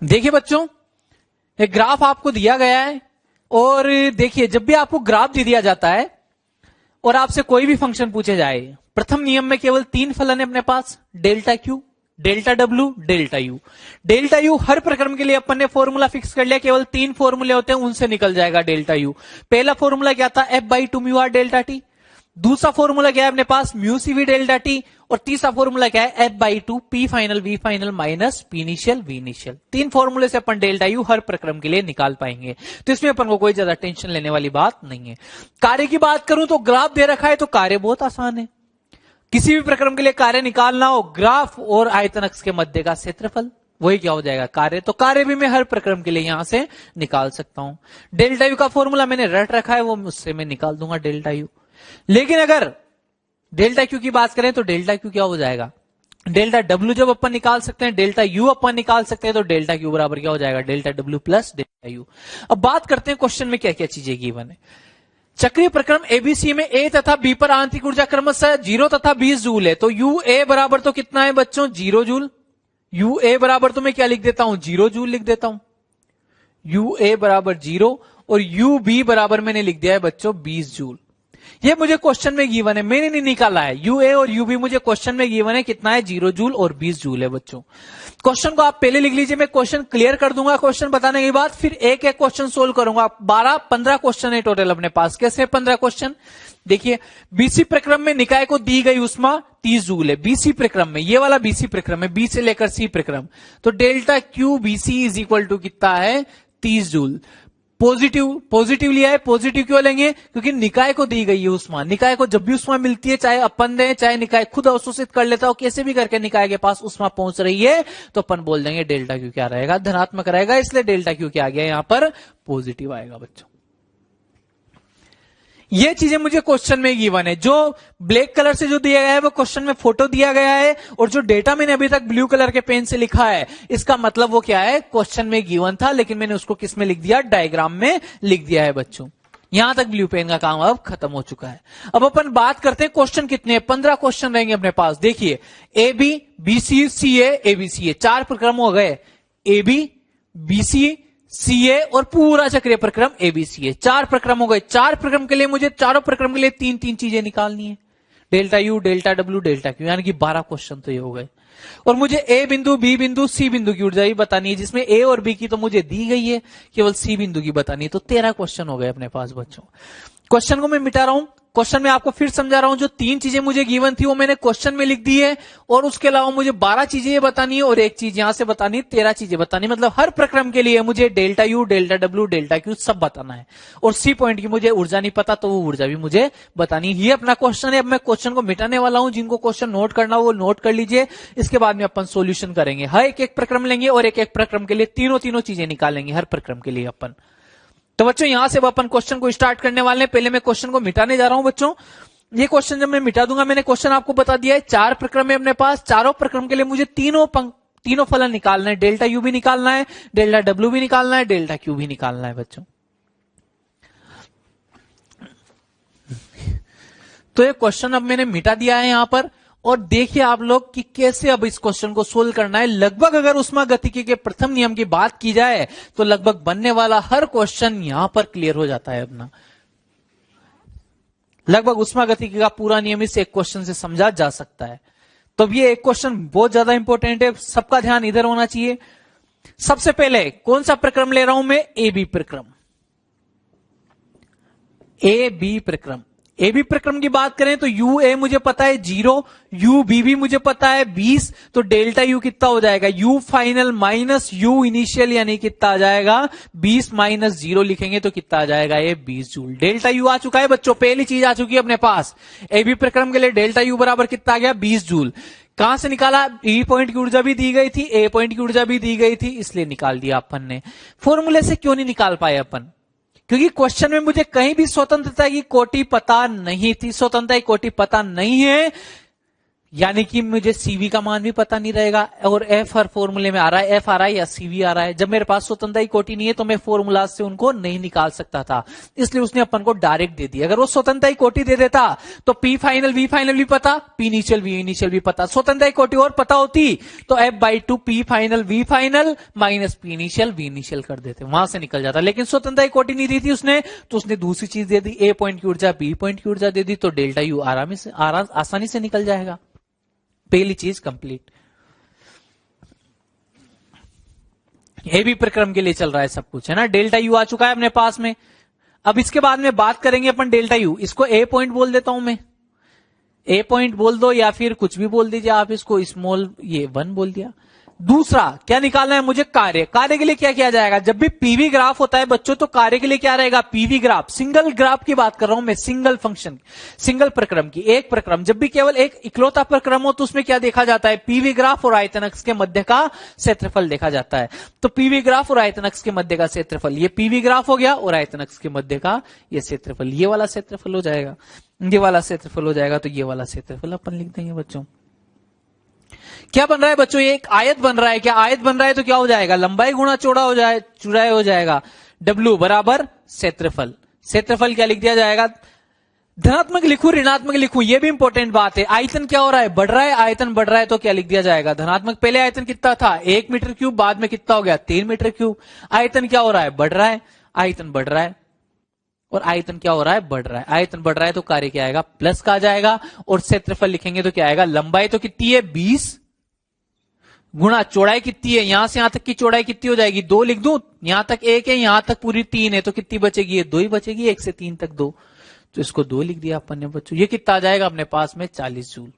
देखिए बच्चों, एक ग्राफ आपको दिया गया है और देखिए जब भी आपको ग्राफ दे दिया जाता है और आपसे कोई भी फंक्शन पूछे जाए, प्रथम नियम में केवल 3 फलन है अपने पास, delta Q, delta W, delta U. Delta U हर प्रक्रम के लिए अपन ने फॉर्मूला फिक्स कर लिया, केवल 3 फॉर्मूले होते हैं, उनसे निकल जाएगा डेल्टा यू। पहला फॉर्मूला क्या था, F by two mu R delta T. दूसरा फॉर्मूला क्या है अपने पास, mu C V delta T. और तीसरा फॉर्मूला क्या है, F by two P final V final minus P initial V initial. 3 फॉर्मूले से अपन डेल्टा यू हर प्रक्रम के लिए निकाल पाएंगे, तो इसमें अपन को कोई ज्यादा टेंशन लेने वाली बात नहीं है। कार्य की बात करूं तो ग्राफ दे रखा है तो कार्य बहुत आसान है। किसी भी प्रक्रम के लिए कार्य निकालना हो, ग्राफ और आयतन अक्ष के मध्य का क्षेत्रफल, वही क्या हो जाएगा, कार्य। तो कार्य भी मैं हर प्रक्रम के लिए यहां से निकाल सकता हूं। डेल्टा यू का फॉर्मूला मैंने रट रखा है, वो उससे मैं निकाल दूंगा डेल्टा यू। लेकिन अगर डेल्टा क्यू की बात करें तो डेल्टा क्यू क्या हो जाएगा, डेल्टा डब्ल्यू जब अपन निकाल सकते हैं, डेल्टा यू अपन निकाल सकते हैं, तो डेल्टा क्यू बराबर क्या हो जाएगा, delta W plus delta you. अब बात करते हैं क्वेश्चन में क्या क्या चीजें गिवन है। चक्रीय प्रक्रम एबीसी में ए तथा बी पर आंतरिक ऊर्जा क्रमशः 0 तथा 20 जूल है, तो यू ए बराबर तो कितना है बच्चों, 0 जूल। यू ए बराबर तो मैं क्या लिख देता हूं, 0 जूल लिख देता हूं। यू ए बराबर 0 और यू बी बराबर मैंने लिख दिया है बच्चों 20 जूल। ये मुझे क्वेश्चन में गिवन है, मैंने नहीं निकाला है। यू ए और यू बी मुझे क्वेश्चन में गिवन है, कितना है, 0 जूल और 20 जूल है बच्चों। क्वेश्चन को आप पहले लिख लीजिए, मैं क्वेश्चन क्लियर कर दूंगा क्वेश्चन बताने के बाद, फिर एक एक क्वेश्चन सोल्व करूंगा। 12-15 क्वेश्चन है टोटल अपने पास। कैसे 15 क्वेश्चन, देखिए बीसी प्रक्रम में निकाय को दी गई उष्मा 30 जूल है। बीसी प्रक्रम में, ये वाला बीसी प्रक्रम है, बी से लेकर सी प्रक्रम, तो delta Q BC is equal to कितना है, 30 जूल। पॉजिटिव लिया है, पॉजिटिव क्यों लेंगे, क्योंकि निकाय को दी गई है उष्मा। निकाय को जब भी उष्मा मिलती है, चाहे अपन दें चाहे निकाय खुद अवशोषित कर लेता हो, कैसे भी करके निकाय के पास उष्मा पहुंच रही है, तो अपन बोल देंगे डेल्टा क्यू क्या रहेगा, धनात्मक रहेगा। इसलिए डेल्टा क्यू क्या आ गया यहां पर, पॉजिटिव आएगा बच्चों। ये चीजें मुझे क्वेश्चन में गिवन है। जो ब्लैक कलर से जो दिया गया है वो क्वेश्चन में फोटो दिया गया है, और जो डेटा मैंने अभी तक ब्लू कलर के पेन से लिखा है, इसका मतलब वो क्या है, क्वेश्चन में गिवन था, लेकिन मैंने उसको किस में लिख दिया, डायग्राम में लिख दिया है बच्चों। यहां तक ब्लू पेन का काम अब खत्म हो चुका है। अब अपन बात करते हैं क्वेश्चन कितने हैं, 15 क्वेश्चन रहेंगे अपने पास। देखिए A B B C C A B C A, 4 प्रक्रम हो गए, ए बी बी सी सी ए और पूरा चक्रीय प्रक्रम एबीसी है। 4 प्रक्रम हो गए। 4 प्रक्रम के लिए मुझे चारों प्रक्रम के लिए 3-3 चीजें निकालनी है, delta U, delta W, delta Q, यानी कि 12 क्वेश्चन तो ये हो गए। और मुझे ए बिंदु, बी बिंदु, सी बिंदु की ऊर्जा भी बतानी है, जिसमें ए और बी की तो मुझे दी गई है, केवल सी बिंदु की बतानी है। तो 13 क्वेश्चन हो गए अपने पास बच्चों। क्वेश्चन को मैं मिटा रहा हूं, क्वेश्चन में आपको फिर समझा रहा हूं। जो 3 चीजें मुझे गिवन थी वो मैंने क्वेश्चन में लिख दी है, और उसके अलावा मुझे 12 चीजें ये बतानी है और एक चीज यहां से बतानी है, 13 चीजें बतानी। मतलब हर प्रक्रम के लिए मुझे delta U, delta W, delta Q सब बताना है। और सी पॉइंट की मुझे ऊर्जा नहीं पता, तो वो ऊर्जा भी मुझे बतानी है। ये अपना क्वेश्चन है। अब मैं क्वेश्चन को मिटाने वाला हूं, जिनको क्वेश्चन नोट करना हो वो नोट कर लीजिए। इसके बाद में अपन सोल्यूशन करेंगे। हर एक प्रक्रम लेंगे और एक प्रक्रम के लिए तीनों चीजें निकालेंगे हर प्रक्रम के लिए अपन। तो बच्चों यहां से अपन क्वेश्चन को स्टार्ट करने वाले हैं। पहले मैं क्वेश्चन को मिटाने जा रहा हूं बच्चों। ये क्वेश्चन जब मैं मिटा दूंगा, मैंने क्वेश्चन आपको बता दिया है, 4 प्रक्रम है अपने पास। चारों प्रक्रम के लिए मुझे तीनों फलन निकालना है। डेल्टा यू भी निकालना है, डेल्टा डब्ल्यू भी निकालना है, डेल्टा क्यू भी निकालना है बच्चों। तो ये क्वेश्चन अब मैंने मिटा दिया है यहां पर, और देखिए आप लोग कि कैसे अब इस क्वेश्चन को सोल्व करना है। लगभग अगर उष्मागतिकी के प्रथम नियम की बात की जाए तो लगभग बनने वाला हर क्वेश्चन यहां पर क्लियर हो जाता है अपना। लगभग उष्मागतिकी का पूरा नियम इस एक क्वेश्चन से समझा जा सकता है। तो अब ये एक क्वेश्चन बहुत ज्यादा इंपॉर्टेंट है, सबका ध्यान इधर होना चाहिए। सबसे पहले कौन सा प्रक्रम ले रहा हूं मैं, ए बी प्रक्रम। ए बी प्रक्रम, ए बी प्रक्रम की बात करें तो यू ए मुझे पता है 0, यू बी भी मुझे पता है 20, तो डेल्टा यू कितना हो जाएगा, you final minus you initial, यानी कितना आ जाएगा 20 माइनस 0 लिखेंगे तो कितना आ जाएगा, ये 20 जूल। डेल्टा यू आ चुका है बच्चों, पहली चीज आ चुकी है अपने पास। ए बी प्रक्रम के लिए डेल्टा यू बराबर कितना आ गया, 20 जूल। कहां से निकाला, बी पॉइंट की ऊर्जा भी दी गई थी, ए पॉइंट की ऊर्जा भी दी गई थी, इसलिए निकाल दिया अपन ने। फॉर्मूले से क्यों नहीं निकाल पाए अपन, क्योंकि क्वेश्चन में मुझे कहीं भी स्वतंत्रता की कोटि पता नहीं थी, स्वतंत्रता की कोटि पता नहीं है। यानी कि मुझे सीवी का मान भी पता नहीं रहेगा और एफ हर फॉर्मूले में आ रहा है, एफ आ रहा है या सीवी आ रहा है। जब मेरे पास स्वतंत्रता की कोटि नहीं है तो मैं फॉर्मूला से उनको नहीं निकाल सकता था, इसलिए उसने अपन को डायरेक्ट दे दिया। अगर वो स्वतंत्रता की कोटि दे देता तो पी फाइनल वी फाइनल भी पता, पी इनिशियल वी इनिशियल भी पता। स्वतंत्रता की कोटि और पता होती तो F/2 P final V final minus P initial V initial कर देते, वहां से निकल जाता। लेकिन स्वतंत्रता की कोटि नहीं दी थी उसने, तो उसने दूसरी चीज दे दी, ए पॉइंट की ऊर्जा बी पॉइंट की ऊर्जा दे दी, तो डेल्टा यू आसानी से निकल जाएगा। पहली चीज कंप्लीट। ये भी प्रक्रम के लिए चल रहा है सब कुछ, है ना। डेल्टा यू आ चुका है अपने पास में। अब इसके बाद में बात करेंगे अपन डेल्टा यू। इसको ए पॉइंट बोल देता हूं मैं, ए पॉइंट बोल दो या फिर कुछ भी बोल दीजिए आप, इसको स्मॉल ये 1 बोल दिया। दूसरा क्या निकालना है मुझे, कार्य। कार्य के लिए क्या किया जाएगा, जब भी पीवी ग्राफ होता है बच्चों तो कार्य के लिए क्या रहेगा, पीवी ग्राफ। सिंगल ग्राफ की बात कर रहा हूं मैं, सिंगल फंक्शन, सिंगल प्रक्रम की, एक प्रक्रम। जब भी केवल एक इकलौता प्रक्रम हो तो उसमें क्या देखा जाता है, पीवी ग्राफ और आयतन अक्ष के मध्य का क्षेत्रफल देखा जाता है। तो पीवी ग्राफ और आयतन अक्ष के मध्य का क्षेत्रफल, ये पीवी ग्राफ हो गया और आयतन अक्ष के मध्य का ये क्षेत्रफल, ये वाला क्षेत्रफल हो जाएगा, ये वाला क्षेत्रफल हो जाएगा। तो ये वाला क्षेत्रफल अपन लिख देंगे बच्चों। क्या बन रहा है बच्चों, ये एक आयत बन रहा है। क्या आयत बन रहा है तो क्या हो जाएगा, लंबाई गुणा चौड़ा हो जाए, चौड़ाई हो जाएगा। W बराबर क्षेत्रफल। क्षेत्रफल क्या लिख दिया जाएगा, धनात्मक लिखूं ऋणात्मक लिखूं, ये भी इंपॉर्टेंट बात है। आयतन क्या हो रहा है, बढ़ रहा है, आयतन बढ़ रहा है तो क्या लिख दिया जाएगा, धनात्मक। पहले आयतन कितना था 1 मीटर क्यूब, बाद में कितना हो गया 3 मीटर क्यूब। आयतन क्या हो रहा है, बढ़ रहा है, आयतन बढ़ रहा है, और आयतन क्या हो रहा है, बढ़ रहा है। आयतन बढ़ रहा है तो कार्य क्या आएगा, प्लस का आ जाएगा। और क्षेत्रफल लिखेंगे तो क्या आएगा, लंबाई तो कितनी है 20 गुणा चौड़ाई कितनी है, यहां से यहां तक की चौड़ाई कितनी हो जाएगी, 2 लिख दूं, यहां तक 1 है, यहां तक पूरी 3 है, तो कितनी बचेगी, ये 2 ही बचेगी, 1 से 3 तक 2, तो इसको 2 लिख दिया अपन ने बच्चों। ये कितना आ जाएगा अपने पास में 40 जूल।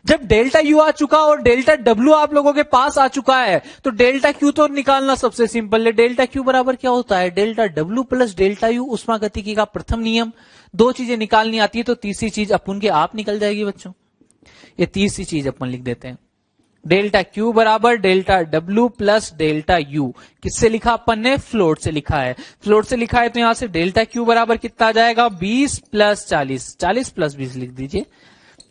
जब डेल्टा यू आ चुका और डेल्टा डब्ल्यू आप लोगों के पास आ चुका है तो डेल्टा क्यू तो निकालना सबसे सिंपल है। डेल्टा क्यू बराबर क्या होता है, delta W plus delta U, उष्मागतिकी का प्रथम नियम। 2 चीजें निकालनी आती है तो तीसरी चीज अपन के आप निकल जाएगी बच्चों। ये तीसरी चीज अपन लिख देते हैं, डेल्टा क्यू बराबर delta W plus delta you. किससे लिखा अपन ने, फ्लोट से लिखा है। फ्लोट से लिखा है तो यहां से डेल्टा क्यू बराबर कितना आ जाएगा, 20 प्लस 40, 40 प्लस 20 लिख दीजिए।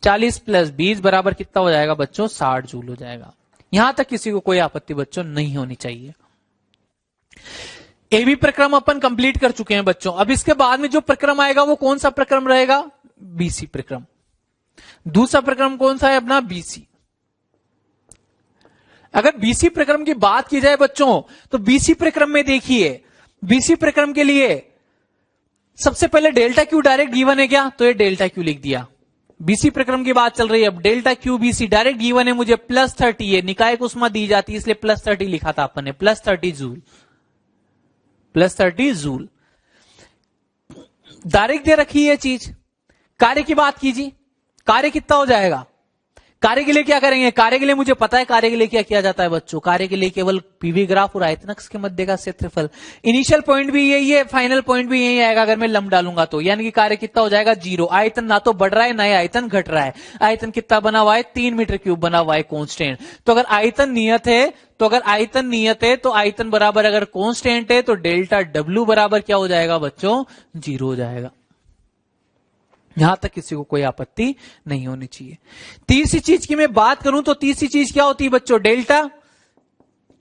40 प्लस 20 बराबर कितना हो जाएगा बच्चों, 60 जूल हो जाएगा। यहां तक किसी को कोई आपत्ति बच्चों नहीं होनी चाहिए। ए बी प्रक्रम अपन कंप्लीट कर चुके हैं बच्चों। अब इसके बाद में जो प्रक्रम आएगा वो कौन सा प्रक्रम रहेगा, बीसी प्रक्रम। दूसरा प्रक्रम कौन सा है अपना, बीसी। अगर बीसी प्रक्रम की बात की जाए बच्चों तो बीसी प्रक्रम में देखिए, बीसी प्रक्रम के लिए सबसे पहले डेल्टा क्यू डायरेक्ट गिवन है क्या, तो ये डेल्टा क्यू लिख दिया। बीसी प्रक्रम की बात चल रही है, अब delta Q BC direct given है मुझे, प्लस 30 है, निकाय उष्मा दी जाती है इसलिए प्लस 30 लिखा था अपन ने, plus 30 joule, plus 30 joule direct दे रखी है चीज। कार्य की बात कीजिए, कार्य कितना हो जाएगा, कार्य के लिए क्या करेंगे, कार्य के लिए मुझे पता है कार्य के लिए क्या किया जाता है बच्चों, कार्य के लिए केवल पीवी ग्राफ और आयतन अक्ष के मध्य का क्षेत्रफल। इनिशियल पॉइंट भी यही है, फाइनल पॉइंट भी यही आएगा अगर मैं लंब डालूंगा तो, यानी कि कार्य कितना हो जाएगा 0। आयतन ना तो बढ़ रहा है ना ही आयतन घट रहा है। आयतन कितना बना हुआ है, 3 मीटर क्यूब बना हुआ है कांस्टेंट। तो अगर आयतन नियत है तो आयतन बराबर अगर कांस्टेंट है तो डेल्टा डब्ल्यू बराबर क्या हो जाएगा बच्चों, 0 हो जाएगा। यहां तक किसी को कोई आपत्ति नहीं होनी चाहिए। तीसरी चीज की मैं बात करूं तो तीसरी चीज क्या होती है बच्चों, डेल्टा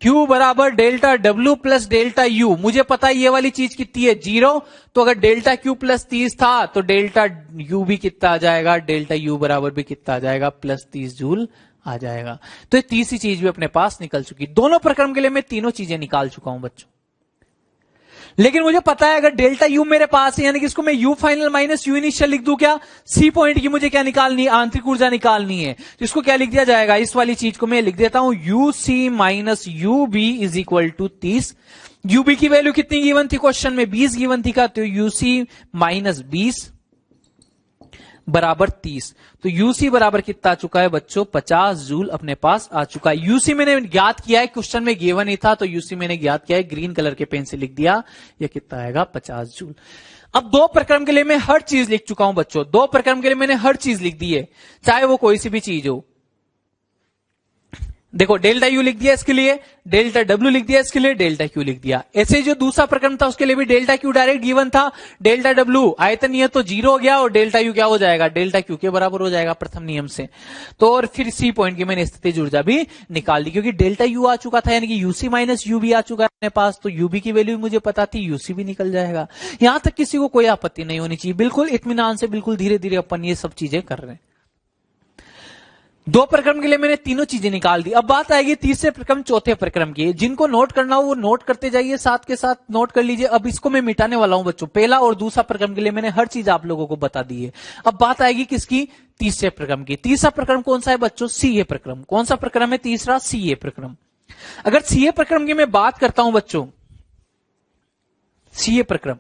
क्यू बराबर delta W plus delta you. मुझे पता है ये वाली चीज कितनी है 0, तो अगर डेल्टा क्यू प्लस 30 था तो डेल्टा यू भी कितना आ जाएगा, डेल्टा यू बराबर भी कितना आ जाएगा, प्लस 30 जूल आ जाएगा। तो ये तीसरी चीज भी अपने पास निकल चुकी। दोनों प्रक्रम के लिए मैं तीनों चीजें निकाल चुका हूं बच्चों। लेकिन मुझे पता है अगर डेल्टा यू मेरे पास है, यानी कि इसको मैं you final minus you initial लिख दूं क्या, सी पॉइंट की मुझे क्या निकालनी है, आंतरिक ऊर्जा निकालनी है। तो इसको क्या लिख दिया जाएगा, इस वाली चीज को मैं लिख देता हूं U C minus U B is equal to 30। UB की वैल्यू कितनी गिवन थी क्वेश्चन में, 20 गिवन थी का, तो यूसी माइनस 20 बराबर 30। तो यूसी बराबर कितना आ चुका है बच्चों, 50 जूल अपने पास आ चुका है। यूसी मैंने ज्ञात किया है, क्वेश्चन में गिवन ही था तो यूसी मैंने ज्ञात किया है, ग्रीन कलर के पेन से लिख दिया। यह कितना आएगा 50 जूल। अब 2 प्रक्रम के लिए मैं हर चीज लिख चुका हूं बच्चों, 2 प्रक्रम के लिए मैंने हर चीज लिख दी है, चाहे वो कोई सी भी चीज हो। देखो डेल्टा यू लिख दिया इसके लिए, डेल्टा डब्ल्यू लिख दिया इसके लिए, डेल्टा क्यू लिख दिया। ऐसे जो दूसरा प्रक्रम था उसके लिए भी डेल्टा क्यू डायरेक्ट गिवन था, डेल्टा डब्ल्यू आयतन नियत तो 0 हो गया और डेल्टा यू क्या हो जाएगा, डेल्टा क्यू के बराबर हो जाएगा प्रथम नियम से। तो और फिर सी पॉइंट की मैंने स्थितिज ऊर्जा भी निकाल दी, क्योंकि डेल्टा यू आ चुका था, यानी कि यूसी माइनस यू भी आ चुका है अपने पास, तो यूबी की वैल्यू मुझे पता थी, यूसी भी निकल जाएगा। यहां तक किसी को कोई आपत्ति नहीं होनी चाहिए, बिल्कुल इत्मीनान से, बिल्कुल धीरे धीरे अपन ये सब चीजें कर रहे हैं। दो प्रक्रम के लिए मैंने तीनों चीजें निकाल दी। अब बात आएगी तीसरे प्रक्रम चौथे प्रक्रम की। जिनको नोट करना हो वो नोट करते जाइए, साथ के साथ नोट कर लीजिए। अब इसको मैं मिटाने वाला हूं बच्चों, पहला और दूसरा प्रक्रम के लिए मैंने हर चीज आप लोगों को बता दी है। अब बात आएगी किसकी, तीसरे प्रक्रम की। तीसरा प्रक्रम कौन सा है बच्चों, सीए प्रक्रम। कौन सा प्रक्रम है तीसरा, सीए प्रक्रम। अगर सीए प्रक्रम की मैं बात करता हूं बच्चों, सीए प्रक्रम,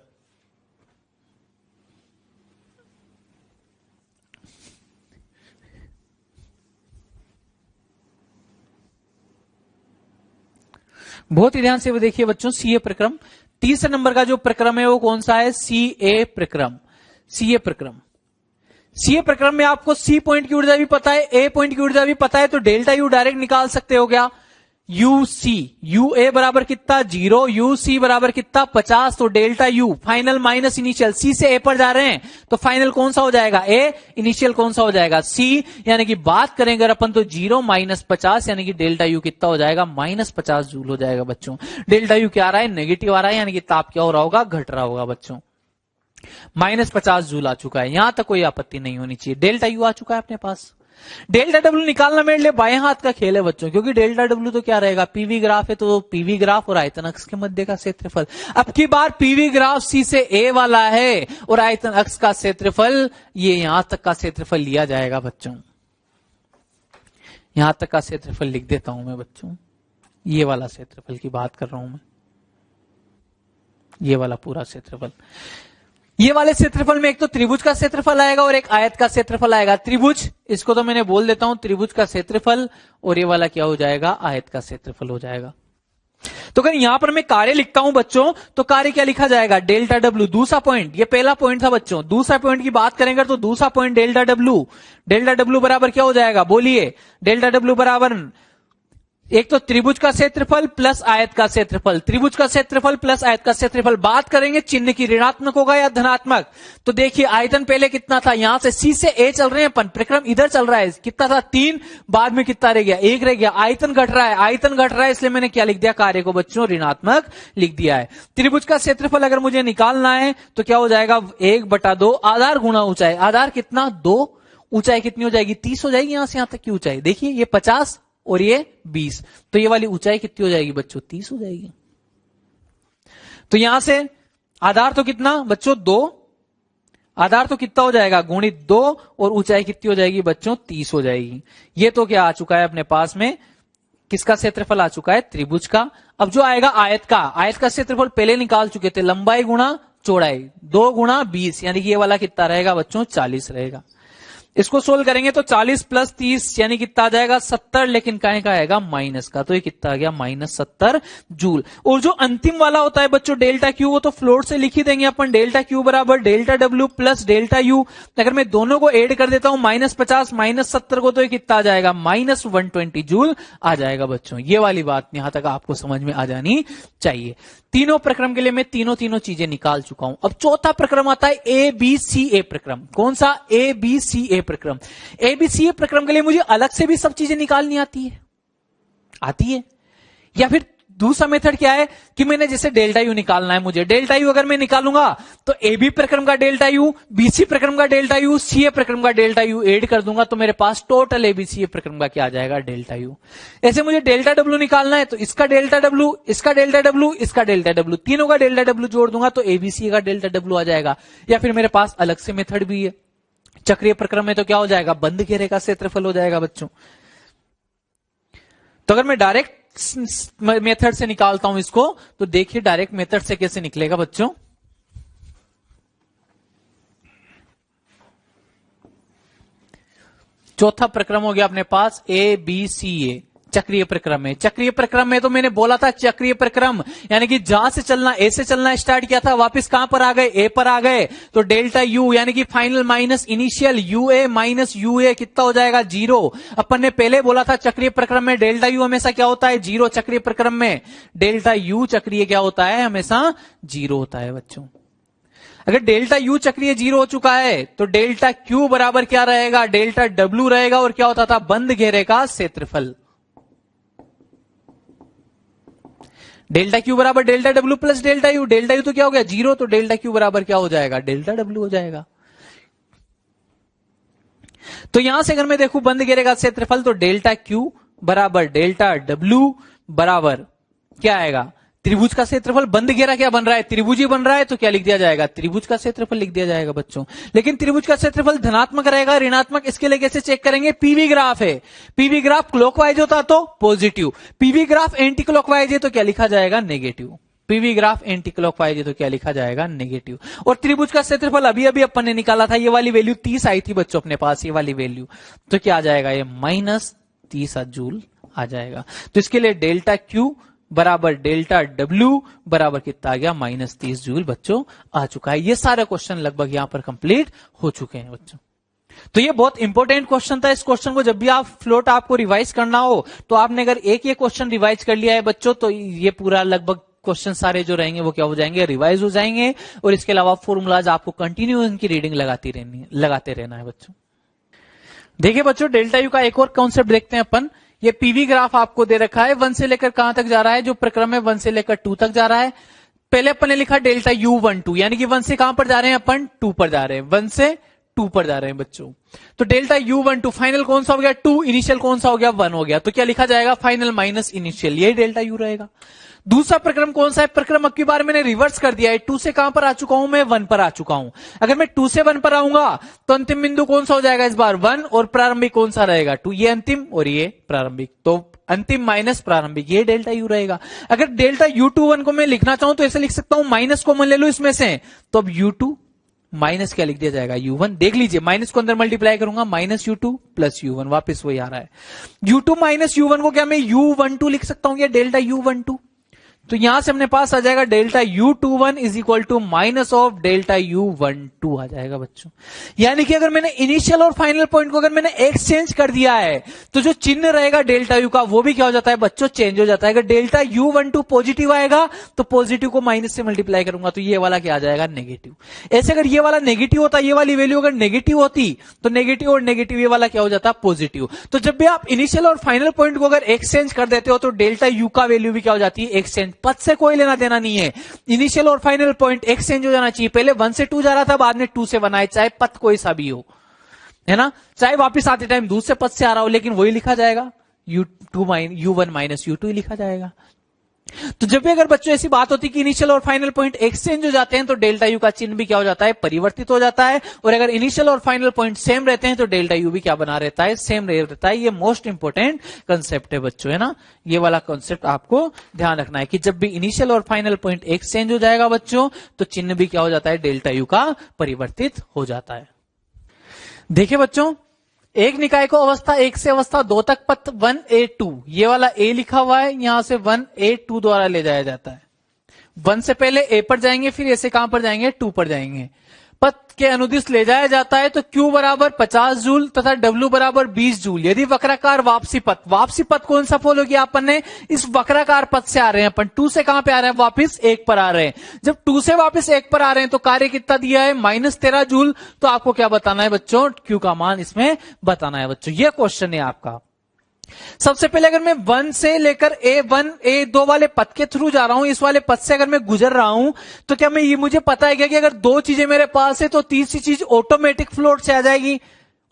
बहुत ही ध्यान से वो देखिए बच्चों, सीए प्रक्रम तीसरे नंबर का जो प्रक्रम है वो कौन सा है, सीए प्रक्रम। सीए प्रक्रम, सीए प्रक्रम में आपको सी पॉइंट की ऊर्जा भी पता है, ए पॉइंट की ऊर्जा भी पता है, तो डेल्टा यू डायरेक्ट निकाल सकते हो क्या, यू सी, यू ए बराबर कितना 0, यू सी बराबर कितना 50, तो delta U final minus initial, C से ए पर जा रहे हैं तो फाइनल कौन सा हो जाएगा ए, इनिशियल कौन सा हो जाएगा सी, यानी कि बात करेंगे अगर अपन तो 0 माइनस 50, यानी कि डेल्टा यू कितना हो जाएगा, माइनस 50 जूल हो जाएगा बच्चों। डेल्टा यू क्या आ रहा है, नेगेटिव आ रहा है, यानी कि ताप क्या हो रहा होगा, घट रहा होगा बच्चों। माइनस 50 जूल आ चुका है, यहां तक कोई आपत्ति नहीं होनी चाहिए। डेल्टा यू आ चुका है अपने पास। डेल्टा डब्ल्यू निकालना मेरे लिए बाएं हाथ का खेल है बच्चों, क्योंकि डेल्टा डब्ल्यू तो क्या रहेगा, पीवी ग्राफ है, तो पीवी ग्राफ और आयतन अक्ष के मध्य का क्षेत्रफल। अब की बार पीवी ग्राफ सी से ए वाला है और आयतन अक्ष का क्षेत्रफल ये यहां तक का क्षेत्रफल लिया जाएगा बच्चों। यहां तक का क्षेत्रफल लिख देता हूं मैं बच्चों, ये वाला क्षेत्रफल की बात कर रहा हूं मैं, ये वाला पूरा क्षेत्रफल। ये वाले क्षेत्रफल में एक तो त्रिभुज का क्षेत्रफल आएगा और एक आयत का क्षेत्रफल आएगा। त्रिभुज इसको तो मैंने बोल देता हूं त्रिभुज का क्षेत्रफल, और ये वाला क्या हो जाएगा, आयत का क्षेत्रफल हो जाएगा। तो अगर यहां पर मैं कार्य लिखता हूं बच्चों, तो कार्य क्या लिखा जाएगा, डेल्टा डब्ल्यू। दूसरा पॉइंट, ये पहला पॉइंट था बच्चों, दूसरा पॉइंट की बात करेंगे तो दूसरा point delta W. Delta W बराबर क्या हो जाएगा, बोलिए, डेल्टा डब्ल्यू बराबर एक तो त्रिभुज का क्षेत्रफल प्लस आयत का क्षेत्रफल, त्रिभुज का क्षेत्रफल प्लस आयत का क्षेत्रफल। बात करेंगे चिन्ह की, ऋणात्मक होगा या धनात्मक, तो देखिए आयतन पहले कितना था, यहां से सी से ए चल रहे हैं अपन, प्रक्रम इधर चल रहा है, कितना था 3, बाद में कितना रह गया 1 रह गया, आयतन घट रहा है, आयतन घट रहा है, इसलिए मैंने क्या लिख दिया, कार्य को बच्चों ऋणात्मक लिख दिया है। त्रिभुज का क्षेत्रफल अगर मुझे निकालना है तो क्या हो जाएगा, 1/2 आधार गुणा ऊंचाई, आधार कितना 2, ऊंचाई कितनी हो जाएगी 30 हो जाएगी, यहां से यहां तक की ऊंचाई देखिए, ये 50 और ये 20, तो ये वाली ऊंचाई कितनी हो जाएगी बच्चों, 30 हो जाएगी। तो यहां से आधार तो कितना बच्चों 2, आधार तो कितना हो जाएगा गुणित 2, और ऊंचाई कितनी हो जाएगी बच्चों 30 हो जाएगी। ये तो क्या आ चुका है अपने पास में, किसका क्षेत्रफल आ चुका है, त्रिभुज का। अब जो आएगा आयत का, आयत का क्षेत्रफल पहले निकाल चुके थे, लंबाई गुणा चौड़ाई 2 गुणा 20, यानी कि ये वाला कितना रहेगा बच्चों 40 रहेगा। इसको सोल्व करेंगे तो 40 प्लस 30 यानी कितना आ जाएगा 70, लेकिन काहे का आएगा माइनस का, तो ये कितना आ गया -70 जूल। और जो अंतिम वाला होता है बच्चों डेल्टा क्यू, वो तो फ्लोट से लिख ही देंगे अपन, डेल्टा क्यू बराबर delta W plus delta you. अगर मैं दोनों को ऐड कर देता हूं -50 -70 को, तो ये कितना आ जाएगा -120 जूल आ जाएगा बच्चों। ये वाली बात यहां तक आपको समझ में आ जानी चाहिए। तीनों प्रक्रम के लिए मैं तीनों चीजें निकाल चुका हूं। अब चौथा प्रक्रम आता है ए बी सी ए प्रक्रम। कौन सा, ए बी सी ए प्रक्रम। ए बी सी ए प्रक्रम के लिए मुझे अलग से भी सब चीजें निकालनी आती है, या फिर दूसरा मेथड क्या है कि मैंने जैसे डेल्टा यू निकालना है मुझे, डेल्टा यू अगर मैं निकालूंगा तो ए बी प्रक्रम का डेल्टा यू, बीसी प्रक्रम का डेल्टा यू, सीए प्रक्रम का डेल्टा यू ऐड कर दूंगा, तो मेरे पास टोटल एबीसीए प्रक्रम का क्या आ जाएगा, डेल्टा यू। ऐसे मुझे डेल्टा डब्ल्यू निकालना है तो इसका डेल्टा डब्ल्यू, इसका डेल्टा डब्ल्यू, इसका डेल्टा डब्ल्यू, तीनों का डेल्टा डब्ल्यू जोड़ दूंगा तो एबीसीए का डेल्टा डब्ल्यू आ जाएगा। या फिर मेरे पास अलग से मेथड भी है, चक्रीय प्रक्रम में तो क्या हो जाएगा, बंद घेरे का क्षेत्रफल हो जाएगा बच्चों। तो अगर मैं डायरेक्ट मेथड से निकालता हूं इसको, तो देखिए डायरेक्ट मेथड से कैसे निकलेगा बच्चों। चौथा प्रक्रम हो गया अपने पास ए बी सी ए। चक्रीय प्रक्रम में। चक्रीय प्रक्रम में तो मैंने बोला था चक्रीय प्रक्रम यानी कि जहां से चलना ए से चलना स्टार्ट किया था वापस कहां पर आ गए, ए पर आ गए, तो डेल्टा यू यानी कि final minus initial U A minus U A कितना हो जाएगा, 0। अपन ने पहले बोला था चक्रीय प्रक्रम में डेल्टा यू हमेशा क्या होता है, 0। चक्रीय प्रक्रम में डेल्टा यू चक्रीय क्या होता है, हमेशा 0 होता है बच्चों। अगर डेल्टा यू चक्रीय 0 हो चुका है तो डेल्टा क्यू बराबर क्या रहेगा, डेल्टा डब्ल्यू रहेगा, और क्या होता था, बंद घेरे का क्षेत्रफल। डेल्टा क्यू बराबर delta W plus delta U. Delta you तो क्या हो गया, 0, तो डेल्टा क्यू बराबर क्या हो जाएगा, डेल्टा डब्ल्यू हो जाएगा। तो यहां से अगर मैं देखूं बंद घेरे का क्षेत्रफल तो डेल्टा क्यू बराबर डेल्टा डब्ल्यू बराबर क्या आएगा, त्रिभुज का क्षेत्रफल। बंद घेरा क्या बन रहा है, त्रिभुज ही बन रहा है, तो क्या लिख दिया जाएगा, त्रिभुज का क्षेत्रफल लिख दिया जाएगा बच्चों। लेकिन त्रिभुज का क्षेत्रफल धनात्मक रहेगा ऋणात्मक, इसके लिए कैसे चेक करेंगे, पीवी ग्राफ है। पीवी ग्राफ क्लॉकवाइज होता तो positive, PV graph anti clockwise है तो क्या लिखा जाएगा, negative. PV graph anti clockwise है तो क्या लिखा जाएगा, नेगेटिव। और त्रिभुज का क्षेत्रफल अभी अभी अपन ने निकाला था, ये वाली वैल्यू 30 आई थी बच्चों अपने पास, ये वाली वैल्यू, तो क्या आ जाएगा, ये -30 जूल आ जाएगा। तो इसके लिए डेल्टा क्यू बराबर डेल्टा डब्ल्यू बराबर कितना आ गया, -30 जूल बच्चों आ चुका है। ये सारे क्वेश्चन लगभग यहां पर कंप्लीट हो चुके हैं बच्चों। तो ये बहुत इंपॉर्टेंट क्वेश्चन था। इस क्वेश्चन को जब भी आप फ्लोट आपको रिवाइज करना हो तो आपने अगर एक ये क्वेश्चन रिवाइज कर लिया है बच्चों तो ये पूरा लगभग क्वेश्चन सारे जो रहेंगे वो क्या हो जाएंगे, रिवाइज हो जाएंगे। और इसके अलावा फॉर्मूलाज आपको कंटिन्यू इनकी रीडिंग लगाते रहना है बच्चों। देखिए बच्चों, डेल्टा यू का एक और कॉन्सेप्ट देखते हैं अपन। ये पीवी ग्राफ आपको दे रखा है, 1 से लेकर कहां तक जा रहा है, जो प्रक्रम है 1 से लेकर 2 तक जा रहा है। पहले अपन ने लिखा डेल्टा यू 1 2 यानी कि 1 से कहां पर जा रहे हैं अपन, 2 पर जा रहे हैं, 1 से 2 पर जा रहे हैं बच्चों। तो डेल्टा यू 1 2 फाइनल कौन सा हो गया, 2, इनिशियल कौन सा हो गया, 1 हो गया, तो क्या लिखा जाएगा, फाइनल माइनस इनिशियल, यही डेल्टा यू रहेगा। दूसरा प्रक्रम कौन सा है, प्रक्रम अब की बार मैंने रिवर्स कर दिया है, 2 से कहां पर आ चुका हूं मैं, 1 पर आ चुका हूं। अगर मैं 2 से 1 पर आऊंगा तो अंतिम बिंदु कौन सा हो जाएगा इस बार, 1, और प्रारंभिक कौन सा रहेगा, 2। ये अंतिम और ये प्रारंभिक, तो अंतिम माइनस प्रारंभिक, ये डेल्टा यू रहेगा। अगर डेल्टा यू 2 1 को मैं लिखना चाहूं तो ऐसे लिख सकता हूं, माइनस कॉमन ले लो इसमें से, तो अब यू 2 माइनस क्या लिख दिया जाएगा, U1। देख लीजिए, माइनस को अंदर मल्टीप्लाई करूंगा, -U2 प्लस U1, वापस वही आ रहा है। U2 माइनस U1 को क्या मैं U12 लिख सकता हूं, क्या डेल्टा U12। तो यहां से अपने पास आ जाएगा delta U21 is equal to minus of delta U12 आ जाएगा बच्चों। यानी कि अगर मैंने इनिशियल और फाइनल पॉइंट को अगर मैंने एक्सचेंज कर दिया है तो जो चिन्ह रहेगा डेल्टा U का वो भी क्या हो जाता है बच्चों, चेंज हो जाता है। अगर डेल्टा U12 पॉजिटिव आएगा तो पॉजिटिव को माइनस से मल्टीप्लाई करूंगा तो ये वाला क्या आ जाएगा, नेगेटिव। ऐसे अगर ये वाला नेगेटिव होता, ये वाली वैल्यू अगर नेगेटिव होती तो नेगेटिव और नेगेटिव ये वाला क्या हो जाता, पॉजिटिव। तो जब भी आप इनिशियल और फाइनल पॉइंट को अगर एक्सचेंज कर देते हो तो डेल्टा U का वैल्यू भी क्या हो जाती है, एक्सचेंज। पद से कोई लेना देना नहीं है, इनिशियल और फाइनल पॉइंट एक्सचेंज हो जाना चाहिए। पहले 1 से 2 जा रहा था, बाद में 2 से 1 आए, चाहे पद कोई सा भी हो, है ना, चाहे वापिस आते टाइम दूसरे पद से आ रहा हो, लेकिन वही लिखा जाएगा, U1 माइनस U2 ही लिखा जाएगा। तो जब भी अगर बच्चों ऐसी बात होती कि इनिशियल और फाइनल पॉइंट एक्सचेंज हो जाते हैं तो डेल्टा यू का चिन्ह भी क्या हो जाता है, परिवर्तित हो जाता है। और अगर इनिशियल और फाइनल पॉइंट सेम रहते हैं तो डेल्टा यू भी क्या बना रहता है, सेम रहता है। ये मोस्ट इंपोर्टेंट कंसेप्ट है बच्चों, है ना, ये वाला कंसेप्ट आपको ध्यान रखना है कि जब भी इनिशियल और फाइनल पॉइंट एक्सचेंज हो जाएगा बच्चों तो चिन्ह भी क्या हो जाता है, डेल्टा यू का परिवर्तित हो जाता है। देखिए बच्चों, एक निकाय को अवस्था 1 से अवस्था 2 तक पथ 1A2, ये वाला A लिखा हुआ है, यहां से 1A2 द्वारा ले जाया जाता है। 1 से पहले A पर जाएंगे, फिर ऐसे कहां पर जाएंगे, 2 पर जाएंगे। पथ के अनुदिश ले जाया जाता है तो Q बराबर 50 जूल तथा W बराबर 20 जूल। यदि वक्राकार वापसी पथ कौन सा फॉलो किया अपन ने, इस वक्राकार पथ से आ रहे हैं अपन, 2 से कहां पे आ रहे हैं, वापस 1 पर आ रहे हैं। जब 2 से वापस 1 पर आ रहे हैं तो कार्य कितना दिया है, -13 जूल। तो आपको क्या बताना है बच्चों, Q का मान इसमें बताना है बच्चों। ये क्वेश्चन है आपका। सबसे पहले अगर मैं 1 से लेकर A1 A2 वाले पथ के थ्रू जा रहा हूं, इस वाले पथ से अगर मैं गुजर रहा हूं तो क्या मैं ये मुझे पता है क्या कि अगर 2 चीजें मेरे पास है तो तीसरी चीज ऑटोमेटिक फ्लोट से आ जाएगी।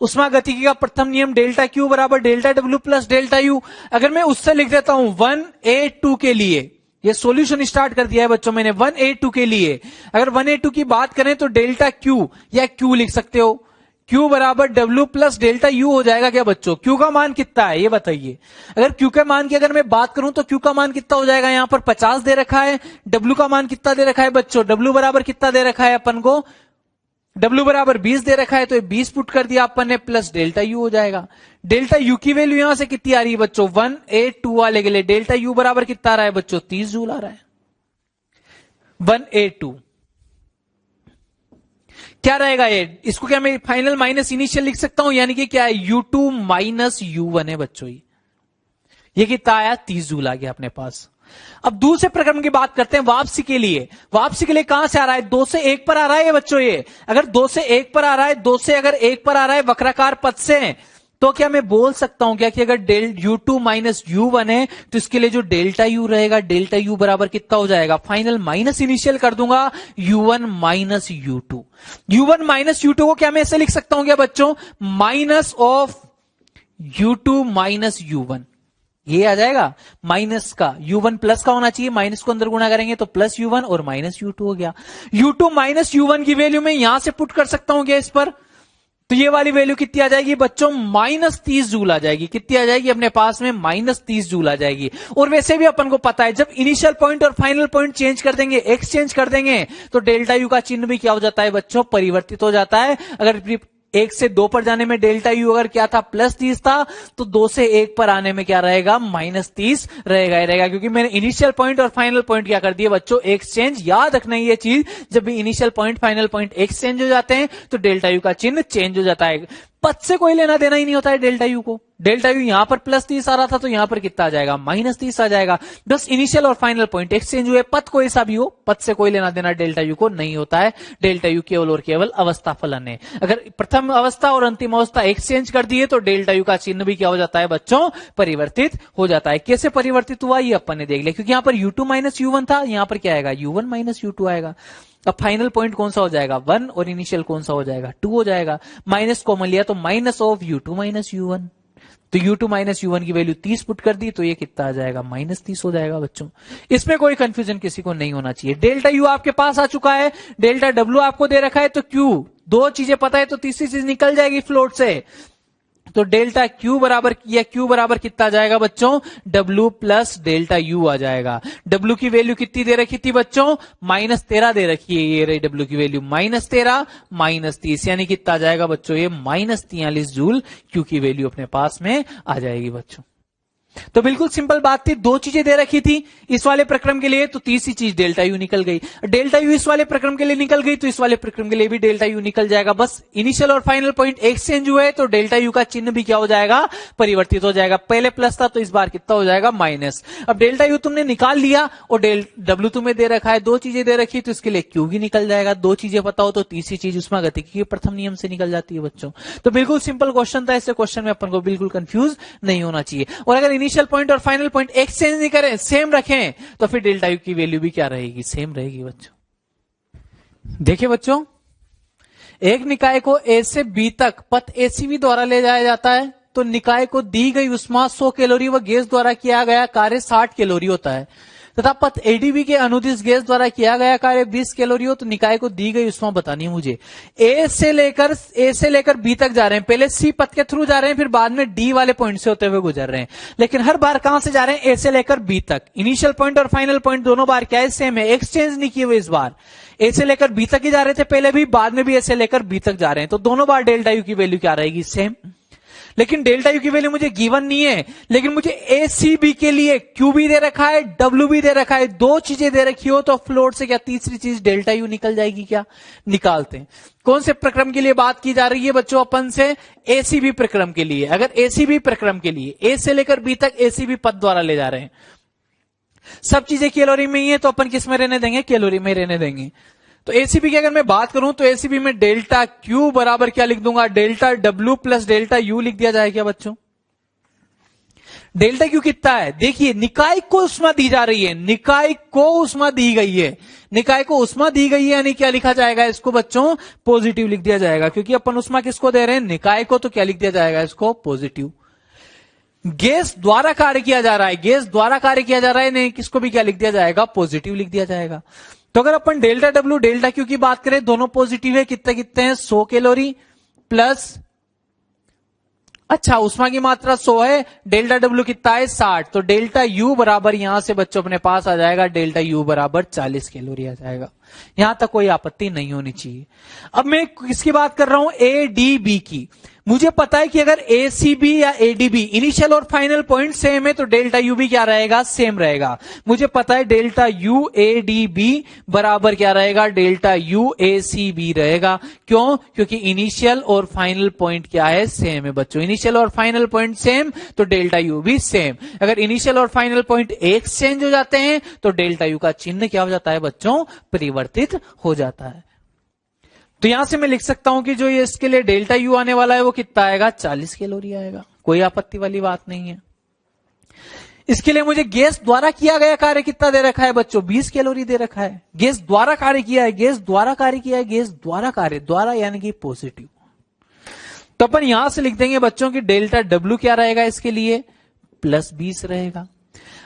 उष्मागतिकी का प्रथम नियम डेल्टा क्यू बराबर delta W plus delta you. अगर मैं उससे लिख देता हूं 1A2 के लिए, ये सॉल्यूशन स्टार्ट कर दिया है बच्चों मैंने 1A2 के लिए। अगर 1A2 की बात करें तो डेल्टा क्यू या क्यू लिख सकते हो, Q बराबर W प्लस डेल्टा U हो जाएगा क्या बच्चों। Q का मान कितना है ये बताइए। अगर Q के मान की अगर मैं बात करूं तो Q का मान कितना हो जाएगा, यहां पर 50 दे रखा है। W का मान कितना दे रखा है बच्चों, W बराबर कितना दे रखा है अपन को, W बराबर 20 दे रखा है तो ये 20 पुट कर दिया अपन ने, प्लस डेल्टा यू हो जाएगा। डेल्टा यू की वैल्यू यहां से कितनी आ रही है बच्चों, 182 वाले के लिए डेल्टा यू बराबर कितना आ रहा है बच्चों, 30 जूल आ रहा है। 182 क्या रहेगा ये, इसको क्या मैं फाइनल माइनस इनिशियल लिख सकता हूं, यानी कि क्या है U2 माइनस U1 है बच्चों। ये कितना आया, 30 जूल आ गया अपने पास। अब दूसरे प्रक्रम की बात करते हैं वापसी के लिए। वापसी के लिए कहां से आ रहा है, 2 से 1 पर आ रहा है ये बच्चों। ये अगर 2 से 1 पर आ रहा है, 2 से अगर 1 पर आ रहा है वक्राकार पथ से, तो क्या मैं बोल सकता हूं क्या कि अगर U2 माइनस U1 है तो इसके लिए जो डेल्टा यू रहेगा, डेल्टा यू बराबर कितना हो जाएगा, फाइनल माइनस इनिशियल कर दूंगा U1 minus U2। U1 minus U2 को क्या मैं ऐसे लिख सकता हूं क्या बच्चों, minus of U2 minus U1। ये आ जाएगा माइनस का, U1 प्लस का होना चाहिए, माइनस को अंदर गुणा करेंगे तो प्लस U1 और माइनस U2 हो गया। U2 माइनस U1 की वैल्यू मैं यहां से पुट कर सकता हूं क्या इस पर, तो ये वाली वैल्यू कितनी आ जाएगी बच्चों, माइनस 30 जूल आ जाएगी। कितनी आ जाएगी अपने पास में, माइनस 30 जूल आ जाएगी। और वैसे भी अपन को पता है जब इनिशियल पॉइंट और फाइनल पॉइंट चेंज कर देंगे, एक्सचेंज कर देंगे, तो डेल्टा यू का चिन्ह भी क्या हो जाता है बच्चों, परिवर्तित हो जाता है। अगर 1 से 2 पर जाने में डेल्टा यू अगर क्या था, प्लस 30 था, तो 2 से 1 पर आने में क्या रहेगा, माइनस 30 रहेगा, क्योंकि मैंने इनिशियल पॉइंट और फाइनल पॉइंट क्या कर दिया बच्चों, एक्सचेंज। याद रखना ये चीज, जब भी initial point final point exchange हो जाते हैं तो डेल्टा यू का चिन्ह चेंज हो जाता है। पथ से कोई लेना देना ही नहीं होता है डेल्टा यू को। डेल्टा यू यहां पर प्लस 30 आ रहा था तो यहां पर कितना आ जाएगा, माइनस 30 आ जाएगा। बस इनिशियल और फाइनल पॉइंट एक्सचेंज हुए, पथ कोई सा भी हो, पथ से कोई लेना देना डेल्टा यू को नहीं होता है। डेल्टा यू केवल और केवल अवस्था फलन है। अगर प्रथम अवस्था और अंतिम अवस्था एक्सचेंज कर दिए तो डेल्टा यू का चिन्ह भी क्या हो जाता है बच्चों, परिवर्तित हो जाता है। कैसे परिवर्तित हुआ ये अपन ने देख लिया, क्योंकि यहां पर U2 माइनस U1 था, यहां पर क्या आएगा, U1 माइनस U2 आएगा। अब फाइनल पॉइंट कौन सा हो जाएगा, 1, और इनिशियल कौन सा हो जाएगा, 2 हो जाएगा। माइनस कॉमन लिया तो minus of U2 minus U1, तो U2 माइनस U1 की वैल्यू 30 पुट कर दी तो ये कितना आ जाएगा, माइनस 30 हो जाएगा बच्चों। इसमें कोई कंफ्यूजन किसी को नहीं होना चाहिए। डेल्टा यू आपके पास आ चुका है, डेल्टा डब्ल्यू आपको दे रखा है, तो क्यू, दो चीजें पता है तो तीसरी चीज निकल जाएगी फ्लोट से। तो डेल्टा क्यू बराबर, या क्यू बराबर कितना आ जाएगा बच्चों, W प्लस डेल्टा यू आ जाएगा। W की वैल्यू कितनी दे रखी थी बच्चों, -13 दे रखी है, ये रही W की वैल्यू, -13 -30, यानी कितना आ जाएगा बच्चों, ये -43 जूल क्यू की वैल्यू अपने पास में आ जाएगी बच्चों। तो बिल्कुल सिंपल बात थी, दो चीजें दे रखी थी इस वाले प्रक्रम के लिए, तो तीसरी चीज डेल्टा यू निकल गई। डेल्टा यू इस वाले प्रक्रम के लिए निकल गई तो इस वाले प्रक्रम के लिए भी डेल्टा यू निकल जाएगा। बस इनिशियल और फाइनल पॉइंट एक्सचेंज हुए तो डेल्टा यू का चिन्ह भी क्या हो जाएगा, परिवर्तित हो जाएगा। पहले प्लस था तो इस बार कितना हो जाएगा, माइनस। अब डेल्टा यू तुमने निकाल लिया और डब्ल्यू तुम्हें दे रखा है, दो चीजें दे रखी तो इसके लिए क्यू भी निकल जाएगा। दो चीजें पता हो तो तीसरी चीज उसमें गतिकी के प्रथम नियम से निकल जाती है बच्चों। तो बिल्कुल सिंपल क्वेश्चन था, इससे क्वेश्चन में अपन को बिल्कुल कंफ्यूज नहीं होना चाहिए। और अगर इनिशियल पॉइंट और फाइनल पॉइंट एक्सचेंज नहीं करें, सेम रखें, तो फिर डेल्टा यू की वैल्यू भी क्या रहेगी, सेम रहेगी बच्चों। देखिए बच्चों, एक निकाय को ए से बी तक पथ एसीवी द्वारा ले जाया जाता है तो निकाय को दी गई उष्मा 100 कैलोरी व गैस द्वारा किया गया कार्य 60 कैलोरी होता है, तथा पथ एडीबी के अनुदिश गैस द्वारा किया गया कार्य 20 कैलोरी हो, तो निकाय को दी गई उष्मा बतानी है मुझे। ए से लेकर बी तक जा रहे हैं, पहले सी पथ के थ्रू जा रहे हैं, फिर बाद में डी वाले पॉइंट से होते हुए गुजर रहे हैं, लेकिन हर बार कहां से जा रहे हैं, ए से लेकर बी तक। इनिशियल पॉइंट और फाइनल पॉइंट दोनों बार क्या है, सेम है, एक्सचेंज नहीं किए हुए। इस बार ए से लेकर बी तक ही जा रहे थे पहले भी, बाद में भी ए से लेकर बी तक जा रहे हैं, तो दोनों बार डेल्टा यू की वैल्यू क्या रहेगी, सेम। लेकिन डेल्टा यू की वैल्यू मुझे गिवन नहीं है, लेकिन मुझे एसीबी के लिए क्यू भी दे रखा है, डब्ल्यू भी दे रखा है। दो चीजें दे रखी हो तो फ्लोट से क्या तीसरी चीज डेल्टा यू निकल जाएगी, क्या निकालते हैं। कौन से प्रक्रम के लिए बात की जा रही है बच्चों अपन से, एसीबी प्रक्रम के लिए। अगर एसीबी प्रक्रम के लिए ए से लेकर बी तक एसीबी पथ द्वारा ले जा रहे हैं, सब चीजें कैलोरी में ही है, तो अपन किस में रहने देंगे, कैलोरी में रहने देंगे। तो एसीबी की अगर मैं बात करूं तो एसीबी में डेल्टा क्यू बराबर क्या लिख दूंगा, delta W plus delta you लिख दिया जाए क्या बच्चों। डेल्टा क्यू कितना है, देखिए निकाय को उष्मा दी जा रही है, निकाय को उष्मा दी गई है, निकाय को उष्मा दी गई है, यानी क्या लिखा जाएगा इसको बच्चों, पॉजिटिव लिख दिया जाएगा, क्योंकि अपन उष्मा किसको दे रहे हैं, निकाय को, तो क्या लिख दिया जाएगा इसको, पॉजिटिव। गैस द्वारा कार्य किया जा रहा है, गैस द्वारा कार्य किया जा रहा है, नहीं किसको भी क्या लिख दिया जाएगा, पॉजिटिव लिख दिया जाएगा। तो अगर अपन डेल्टा डब्ल्यू डेल्टा क्यू की बात करें, दोनों पॉजिटिव है, कितने कितने हैं, 100 कैलोरी प्लस अच्छा, उष्मा की मात्रा 100 है, डेल्टा डब्ल्यू कितना है 60, तो डेल्टा यू बराबर यहां से बच्चों अपने पास आ जाएगा, डेल्टा यू बराबर 40 कैलोरी आ जाएगा। यहां तक कोई आपत्ति नहीं होनी चाहिए। अब मैं किसकी बात कर रहा हूं, एडीबी की। मुझे पता है कि अगर एसीबी या एडीबी इनिशियल और फाइनल पॉइंट सेम है तो डेल्टा यू भी क्या रहेगा, सेम रहेगा। मुझे पता है डेल्टा यू एडीबी बराबर क्या रहेगा, डेल्टा यू एसीबी रहेगा। क्यों? क्योंकि इनिशियल और फाइनल पॉइंट क्या है, सेम है बच्चों। इनिशियल और फाइनल पॉइंट सेम तो डेल्टा यू भी सेम। अगर इनिशियल और फाइनल पॉइंट एक्सचेंज हो जाते हैं तो डेल्टा यू का चिन्ह क्या हो जाता है बच्चों, परिवर्तित हो जाता है। तो यहां से मैं लिख सकता हूं कि जो ये इसके लिए डेल्टा यू आने वाला है वो कितना आएगा, 40 कैलोरी आएगा। कोई आपत्ति वाली बात नहीं है। इसके लिए मुझे गैस द्वारा किया गया कार्य कितना दे रखा है बच्चों, 20 कैलोरी दे रखा है। गैस द्वारा कार्य किया है, गैस द्वारा कार्य किया है, गैस द्वारा कार्य, द्वारा यानी कि पॉजिटिव। तो अपन यहां से लिख देंगे बच्चों की डेल्टा डब्ल्यू क्या रहेगा इसके लिए, प्लस 20 रहेगा।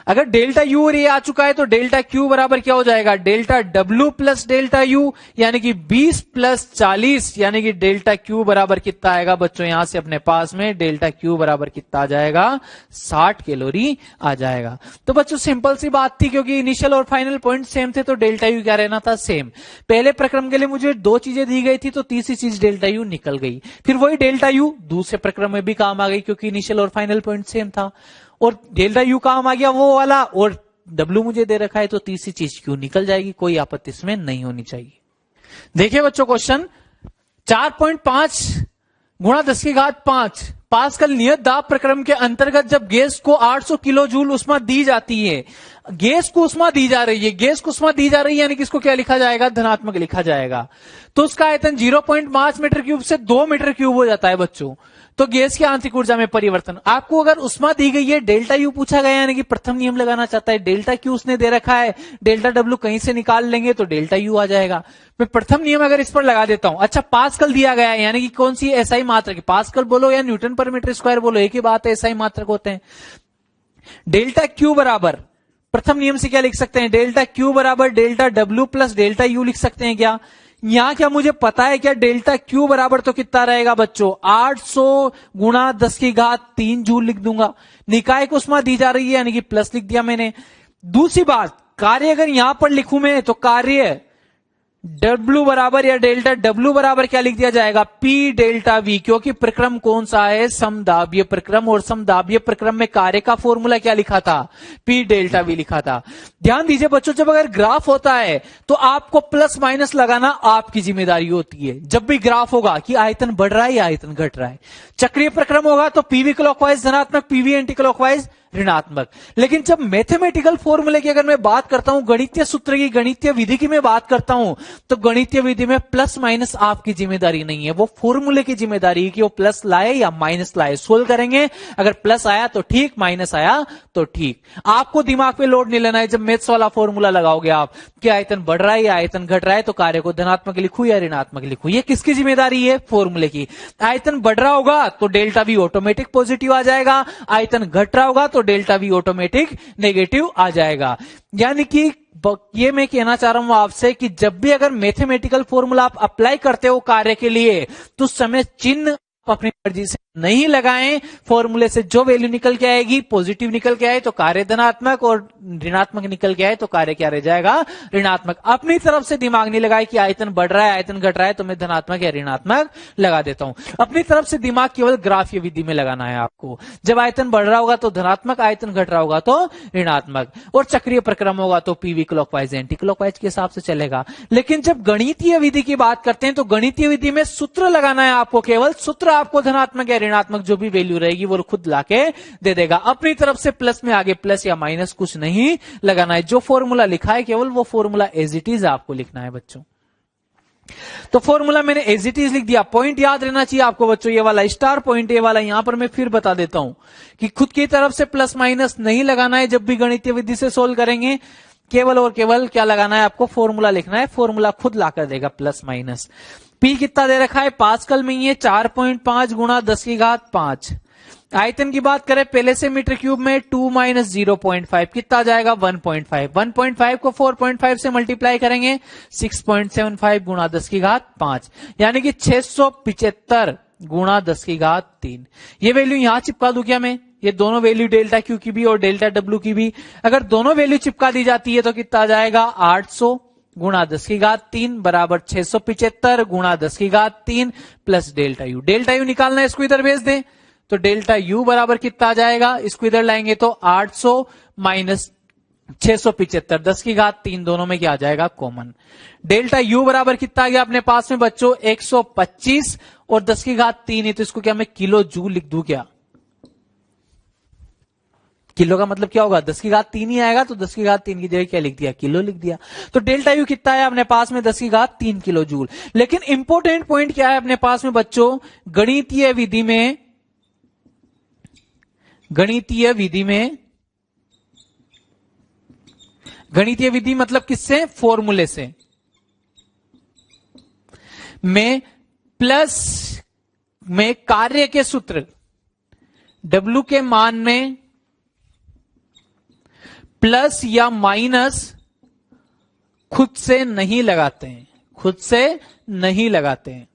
अगर डेल्टा यू और ये आ चुका है तो डेल्टा क्यू बराबर क्या हो जाएगा, delta W plus delta U यानी कि 20 प्लस 40 यानी कि डेल्टा क्यू बराबर कितना आएगा बच्चों, यहां से अपने पास में डेल्टा क्यू बराबर कितना आ जाएगा, 60 कैलोरी आ जाएगा। तो बच्चों सिंपल सी बात थी, क्योंकि इनिशियल और फाइनल पॉइंट सेम थे तो डेल्टा यू क्या रहना था, सेम। पहले प्रक्रम के लिए मुझे 2 चीजें दी गई थी तो तीसरी चीज डेल्टा यू निकल गई। फिर वही डेल्टा यू दूसरे प्रक्रम में भी काम आ गई क्योंकि इनिशियल और फाइनल पॉइंट सेम था, और डेल्टा यू काम आ गया वो वाला, और डब्ल्यू मुझे दे रखा है तो तीसरी चीज क्यू निकल जाएगी। कोई आपत्ति इसमें नहीं होनी चाहिए। देखिए बच्चों क्वेश्चन 4.5 गुणा 10⁵ पास्कल नियत दाब प्रक्रम के अंतर्गत जब गैस को 800 किलो जूल उष्मा दी जाती है, गैस को उष्मा दी जा रही है, गैस को उष्मा दी जा रही है यानी कि इसको क्या लिखा जाएगा, धनात्मक लिखा जाएगा। तो उसका आयतन 0.5 मीटर क्यूब से 2 मीटर क्यूब हो जाता है बच्चों। तो गैस की आंतरिक ऊर्जा में परिवर्तन, आपको अगर उष्मा दी गई है, डेल्टा यू पूछा गया यानी कि प्रथम नियम लगाना चाहता है, डेल्टा क्यू उसने दे रखा है, डेल्टा डब्ल्यू कहीं से निकाल लेंगे तो डेल्टा यू आ जाएगा। मैं प्रथम नियम अगर इस पर लगा देता हूं, अच्छा पास्कल दिया गया है यानी कि कौन सी एसआई मात्रक, पास्कल बोलो या न्यूटन पर मीटर स्क्वायर बोलो, एक ही बात है, एसआई मात्रक होते हैं। डेल्टा क्यू बराबर प्रथम नियम से क्या लिख सकते हैं, डेल्टा क्यू बराबर delta W plus delta you लिख सकते हैं क्या। यहां क्या मुझे पता है क्या, डेल्टा क्यू बराबर तो कितना रहेगा बच्चों, 800 गुणा 10⁵3 जूल लिख दूंगा। निकाय को उष्मा दी जा रही है यानी कि प्लस लिख दिया मैंने। दूसरी बात, कार्य अगर यहां पर लिखूं मैं तो कार्य डब्ल्यू बराबर या डेल्टा डब्ल्यू बराबर क्या लिख दिया जाएगा, पी डेल्टा वी, क्योंकि प्रक्रम कौन सा है, समदाबीय प्रक्रम, और समदाबीय प्रक्रम में कार्य का फॉर्मूला क्या लिखा था, पी डेल्टा वी लिखा था। ध्यान दीजिए बच्चों, जब अगर ग्राफ होता है तो आपको प्लस माइनस लगाना आपकी जिम्मेदारी होती है। जब भी ग्राफ होगा कि आयतन बढ़ रहा है या आयतन घट रहा है, चक्रीय प्रक्रम होगा तो पीवी क्लॉकवाइज धनात्मक, पीवी एंटी क्लॉकवाइज ऋणात्मक। लेकिन जब मैथमेटिकल फॉर्मूले की अगर मैं बात करता हूं, गणितीय सूत्र की, गणितीय विधि की मैं बात करता हूं, तो गणितीय विधि में प्लस माइनस आपकी जिम्मेदारी नहीं है, वो फॉर्मूले की जिम्मेदारी है कि वो प्लस लाए या माइनस लाए। सोल्व करेंगे, अगर प्लस आया तो ठीक, माइनस आया तो ठीक। आपको दिमाग पे लोड नहीं लेना है। जब मैथ्स वाला फॉर्मूला लगाओगे आप कि आयतन बढ़ रहा है या आयतन घट रहा है तो कार्य को धनात्मक लिखूं या ऋणात्मक लिखूं, ये किसकी जिम्मेदारी है, फॉर्मूले की। आयतन बढ़ रहा होगा तो डेल्टा वी ऑटोमेटिक पॉजिटिव आ जाएगा, आयतन घट रहा होगा तो डेल्टा वी ऑटोमेटिक नेगेटिव आ जाएगा। यानी कि ये मैं कहना चाह रहा हूं आपसे कि जब भी अगर मैथमेटिकल फॉर्मूला आप अप्लाई करते हो कार्य के लिए तो उस समय चिन्ह अपनी मर्जी से नहीं लगाएं। फॉर्मूले से जो वैल्यू निकल के आएगी, पॉजिटिव निकल के आए तो कार्य धनात्मक, और ऋणात्मक निकल के आए तो कार्य क्या रह जाएगा, ऋणात्मक। अपनी तरफ से दिमाग नहीं लगाए कि आयतन बढ़ रहा है आयतन घट रहा है तो मैं धनात्मक या ऋणात्मक लगा देता हूं। अपनी तरफ से दिमाग केवल ग्राफीय विधि में लगाना है आपको। जब आयतन बढ़ रहा होगा तो धनात्मक, आयतन घट रहा होगा तो ऋणात्मक, और चक्रीय प्रक्रम होगा तो पीवी क्लॉकवाइज एंटी क्लॉकवाइज के हिसाब से चलेगा। लेकिन जब गणितीय विधि की बात करते हैं तो गणितीय विधि में सूत्र लगाना है आपको, केवल सूत्र आपको धनात्मक या ऋणात्मक जो भी वैल्यू रहेगी वो खुद लाके दे देगा। अपनी तरफ से प्लस में आगे प्लस या माइनस कुछ नहीं लगाना है। जो फॉर्मूला लिखा है केवल वो फॉर्मूला एज इट इज आपको लिखना है बच्चों। तो फॉर्मूला मैंने एज इट इज लिख दिया। पॉइंट याद रहना चाहिए आपको बच्चों, ये वाला स्टार पॉइंट, ये वाला यहां पर मैं फिर बता देता हूं कि खुद की तरफ से प्लस माइनस नहीं लगाना है। जब भी गणितीय विधि से सोल्व करेंगे केवल और केवल क्या लगाना है आपको, फॉर्मूला लिखना है। फॉर्मूला खुद लाकर देगा प्लस माइनस। पी कितना दे रखा है, पास्कल में ये 4.5 गुणा 10⁵5। आयतन की बात करें पहले से मीटर क्यूब में 2 माइनस 0.5 कितना आ जाएगा 1.5। 1.5 को 4.5 से मल्टीप्लाई करेंगे 6.75 गुणा 10⁵5 यानी कि 675 गुणा 10 की घात 3। ये वैल्यू यहां चिपका दूं क्या मैं? ये दोनों वैल्यू डेल्टा क्यू की भी और डेल्टा डब्ल्यू की भी, अगर दोनों वैल्यू चिपका दी जाती है तो कितना आ जाएगा? 800 गुणा 10 की घात 3 बराबर 675 गुणा 10 की घात 3 plus delta U. Delta you निकालना है, इसको इधर भेज दें तो डेल्टा यू बराबर कितना आ जाएगा? इसको इधर लाएंगे तो 800 माइनस 675 10 की घात 3 दोनों में क्या आ जाएगा? कॉमन। डेल्टा यू बराबर कितना आ गया अपने पास में बच्चों? 125 और 10 की घात 3 है तो इसको क्या मैं किलो जूल लिख दूं क्या? किलो का मतलब क्या होगा? 10 की घात 3 ही आएगा तो 10 की घात 3 की जगह क्या लिख दिया? किलो लिख दिया। तो डेल्टा यू कितना है अपने पास में? 10 की घात 3 किलो जूल। लेकिन इंपॉर्टेंट पॉइंट क्या है अपने पास में बच्चों? गणितीय विधि में, गणितीय विधि मतलब किससे? फॉर्मूले से। में प्लस में कार्य के सूत्र W के मान में प्लस या माइनस खुद से नहीं लगाते हैं, खुद से नहीं लगाते हैं।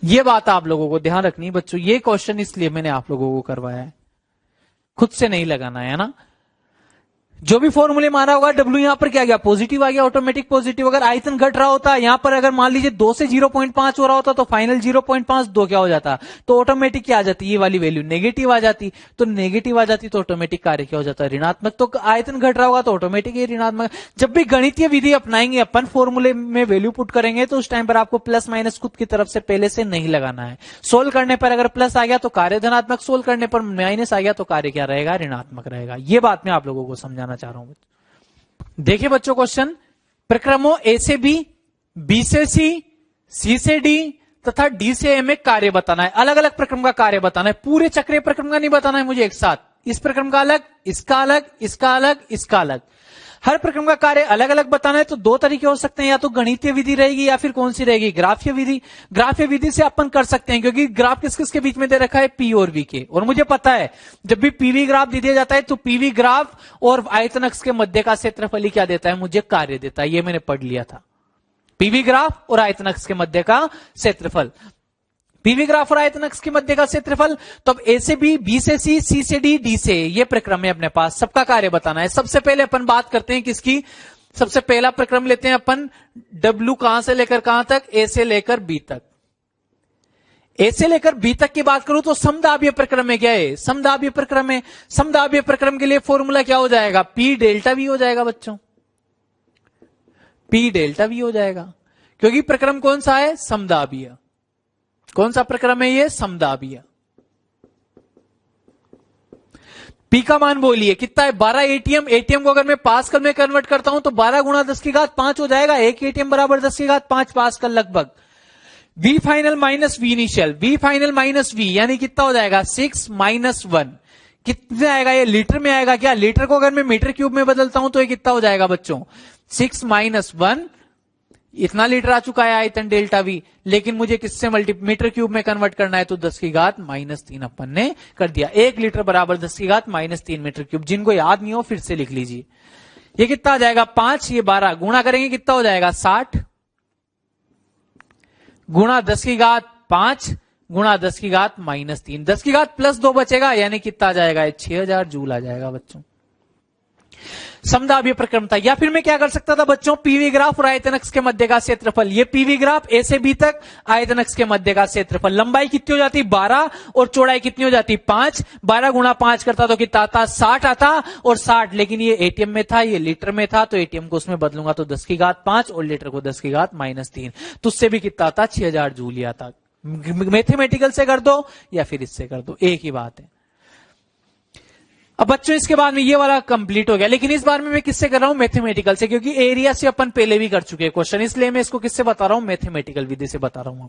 यह बात आप लोगों को ध्यान रखनी है बच्चों। ये क्वेश्चन इसलिए मैंने आप लोगों को करवाया है, खुद से नहीं लगाना है ना। जो भी फॉर्मूले मारा होगा W यहां पर क्या गया? पॉजिटिव आ गया, ऑटोमेटिक पॉजिटिव। अगर आयतन घट रहा होता यहां पर, अगर मान लीजिए 2 से 0.5 हो रहा होता तो फाइनल 0.5 2 क्या हो जाता? तो ऑटोमेटिक क्या आ जाती? ये वाली वैल्यू नेगेटिव आ जाती। तो नेगेटिव आ जाती तो ऑटोमेटिक कार्य क्या हो जाता? ऋणात्मक। तो आयतन घट रहा होगा तो ऑटोमेटिक ये ऋणात्मक। जब भी गणितीय विधि अपनाएंगे अपन, फॉर्मूले में वैल्यू पुट करेंगे तो उस टाइम पर आपको प्लस माइनस खुद की तरफ से पहले से नहीं लगाना है। सोल्व करने पर अगर प्लस आ गया तो कार्य धनात्मक, सोल्व करने पर माइनस आ गया तो कार्य क्या रहेगा? ऋणात्मक रहेगा। यह बात मैं आप लोगों को समझाना चाह रहा हूं। देखिए बच्चों क्वेश्चन, प्रक्रमों ए से बी, बी से सी से डी तथा डी से ए में कार्य बताना है। अलग अलग प्रक्रम का कार्य बताना है, पूरे चक्रीय प्रक्रम का नहीं बताना है मुझे एक साथ। इस प्रक्रम का अलग, इसका अलग, इसका अलग, इसका अलग। हर प्रक्रम का कार्य अलग अलग बताना है। तो दो तरीके हो सकते हैं, या तो गणितीय विधि रहेगी या फिर कौन सी रहेगी? ग्राफीय विधि। ग्राफीय विधि से अपन कर सकते हैं क्योंकि ग्राफ किस किस के बीच में दे रखा है? पी और वी के। और मुझे पता है जब भी पीवी ग्राफ दे दिया जाता है तो पीवी ग्राफ और आयतन अक्ष के मध्य का क्षेत्रफल ही क्या देता है? मुझे कार्य देता है। ये मैंने पढ़ लिया था, पीवी ग्राफ और आयतन अक्ष के मध्य का क्षेत्रफल। पीवी ग्राफ और आयतन अक्ष के मध्य का क्षेत्रफल। तो अब ए से बी से सी से डी से ए, ये प्रक्रम है अपने पास। सबका कार्य बताना है। सबसे पहले अपन बात करते हैं किसकी? सबसे पहला प्रक्रम लेते हैं अपन W कहां से लेकर कहां तक? ए से लेकर बी तक। ए से लेकर बी तक की बात करूं तो समदाबीय प्रक्रम है। क्या है? समदाबीय प्रक्रम है। समदाबीय प्रक्रम के लिए फॉर्मूला क्या हो जाएगा? P डेल्टा V हो जाएगा बच्चों, P डेल्टा V हो जाएगा। क्योंकि प्रक्रम कौन सा है? समदाबीय। कौन सा प्रक्रम है ये? समदाबीय। पी का मान बोलिए कितना है? 12 एटीएम। एटीएम को अगर मैं पास्कल में कन्वर्ट करता हूं तो 12 गुणा 10 की घात 5 हो जाएगा। एक एटीएम बराबर 10 की घात 5 पास्कल लगभग। V final minus V initial, V final minus V यानी कितना हो जाएगा? 6 माइनस 1। कितने आएगा ये? लीटर में आएगा क्या? लीटर को अगर मैं मीटर क्यूब में बदलता हूं तो ये कितना हो जाएगा बच्चों? 6 माइनस 1। इतना लीटर आ चुका है आयतन डेल्टा वी। लेकिन मुझे किससे मीटर क्यूब में कन्वर्ट करना है तो 10 की घात माइनस 3 अपन ने कर दिया। 1 लीटर बराबर 10 की घात माइनस 3 मीटर क्यूब। जिनको याद नहीं हो फिर से लिख लीजिए। ये कितना आ जाएगा? 5, ये 12 गुणा करेंगे कितना हो जाएगा? 60 गुणा 10 की घात 5 गुणा 10 की घात माइनस 3। 10 की घात प्लस 2 बचेगा यानी कितना आ जाएगा? 6000 जूल आ जाएगा बच्चों। समदाबीय प्रक्रम था। या फिर मैं क्या कर सकता था बच्चों? पीवी ग्राफ और आयतन अक्ष के मध्य का क्षेत्रफल। ये पीवी ग्राफ ए से बी तक, आयतन अक्ष के मध्य का क्षेत्रफल। लंबाई कितनी हो जाती? 12 और चौड़ाई कितनी हो जाती? 5। 12 गुणा 5 करता तो कितना आता? 60 आता। और 60, लेकिन ये एटीएम में था, ये लीटर में था, तो एटीएम को उसमें बदलूंगा तो 10 की घात 5 और लीटर को 10 की घात माइनस 3। तो उससे भी कितना आता? 6000 जूल आता। मैथमेटिकल से कर दो या फिर इससे कर दो, एक ही बात है। अब बच्चों इसके बाद में ये वाला कंप्लीट हो गया, लेकिन इस बार में मैं किससे कर रहा हूं? मैथमेटिकल से, क्योंकि एरिया से अपन पहले भी कर चुके हैं क्वेश्चन, इसलिए मैं इसको किससे बता रहा हूं? मैथमेटिकल विधि से बता रहा हूं।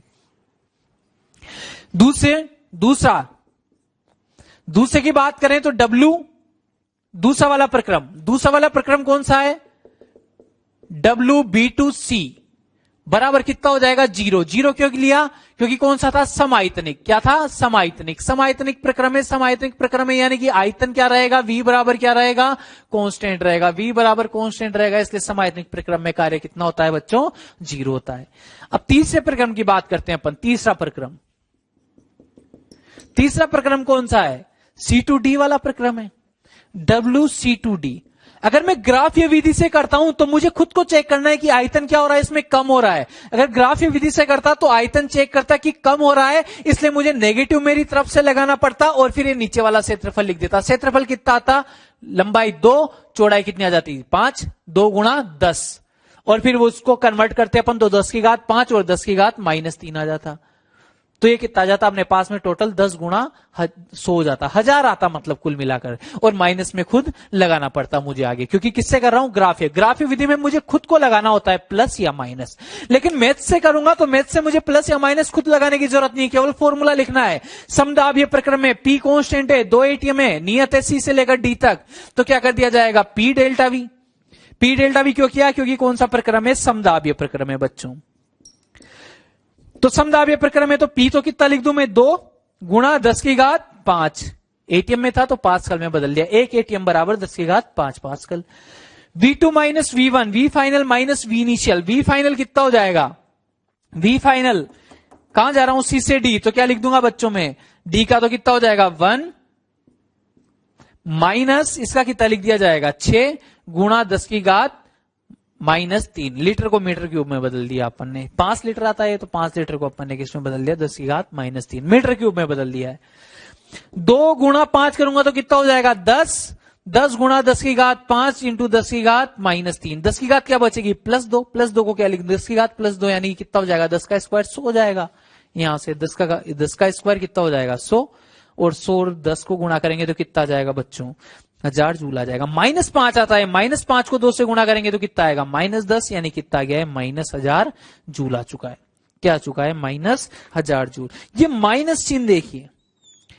दूसरे की बात करें तो W, दूसरा वाला प्रक्रम कौन सा है? WB2C बराबर कितना हो जाएगा 0। 0 क्यों लिया? क्योंकि कौन सा था? समायतनिक। क्या था? समायतनिक। समायतनिक प्रक्रम में, समायतनिक प्रक्रम में यानी कि आयतन क्या रहेगा? v बराबर क्या रहेगा? कांस्टेंट रहेगा। v बराबर कांस्टेंट रहेगा, इसलिए समायतनिक प्रक्रम में कार्य कितना होता है बच्चों? 0 होता है। अब तीसरे प्रक्रम की बात करते हैं अपन। तीसरा प्रक्रम, तीसरा प्रक्रम कौन सा है? C2D वाला प्रक्रम है, WC2D। अगर मैं ग्राफीय विधि से करता हूं तो मुझे खुद को चेक करना है कि आयतन क्या हो रहा है, इसमें कम हो रहा है। अगर ग्राफीय विधि से करता तो आयतन चेक करता कि कम हो रहा है, इसलिए मुझे नेगेटिव मेरी तरफ से लगाना पड़ता और फिर ये नीचे वाला क्षेत्रफल लिख देता। क्षेत्रफल कितना आता? लंबाई 2, चौड़ाई कितनी आ जाती? 5, 2 गुणा 10, और फिर वो उसको कन्वर्ट करते अपन तो 10 की घात 5 और 10 की घात -3 आ जाता। तो ये कितना आ जाता अपने पास में? टोटल 10 गुणा 100 हो जाता, 1000 आता मतलब कुल मिलाकर, और माइनस में खुद लगाना पड़ता मुझे आगे, क्योंकि किससे कर रहा हूं? ग्राफीय। ग्राफीय विधि में मुझे खुद को लगाना होता है प्लस या माइनस, लेकिन मैथ से करूंगा तो मैथ से मुझे प्लस या माइनस खुद लगाने की जरूरत नहीं, केवल फॉर्मूला लिखना है। समदाबीय प्रक्रम में P कांस्टेंट है, 2 एटीएम है, नियत है C से लेकर D तक, तो क्या कर दिया जाएगा? P delta V। P delta V क्यों किया? क्योंकि कौन सा प्रक्रम है? समदाबीय प्रक्रम है बच्चों। तो समदाबीय प्रक्रम में तो P तो कितना लिख दूं मैं? 2 गुणा 10 की घात 5। एटीएम में था तो पास्कल में बदल दिया। 1 एटीएम बराबर 10 की घात 5 pascal. V2 minus V1, V final minus V initial. V final कितना हो जाएगा? V फाइनल कहां जा रहा हूं? C से D, तो क्या लिख दूंगा बच्चों में? D का तो कितना हो जाएगा? 1 माइनस इसका कितना लिख दिया जाएगा? 6 गुणा 10 की घात -3। लीटर को मीटर क्यूब में बदल दिया अपन ने। 5 लीटर आता है तो 5 लीटर को अपन ने किस में बदल दिया? 10 की घात -3 मीटर क्यूब में बदल दिया है। 2 गुणा 5 करूंगा तो कितना हो जाएगा? 10। 10 गुणा 10 की घात 5 इंटू 10 की घात -3। 10 की घात क्या बचेगी? +2। +2 को क्या लिख? 10 की घात +2 यानी कितना हो जाएगा? 10 का स्क्वायर 100 हो जाएगा। यहां से 10 का स्क्वायर कितना हो जाएगा? 100, और 100 और 10 को गुणा करेंगे तो कितना आ जाएगा बच्चों? 1000 जूल आ जाएगा। -5 आता है, -5 को 2 से गुणा करेंगे तो कितना आएगा? -10, यानी कितना आ गया है? -1000 जूल आ चुका है। क्या आ चुका है? -1000 जूल। ये माइनस चिन्ह देखिए,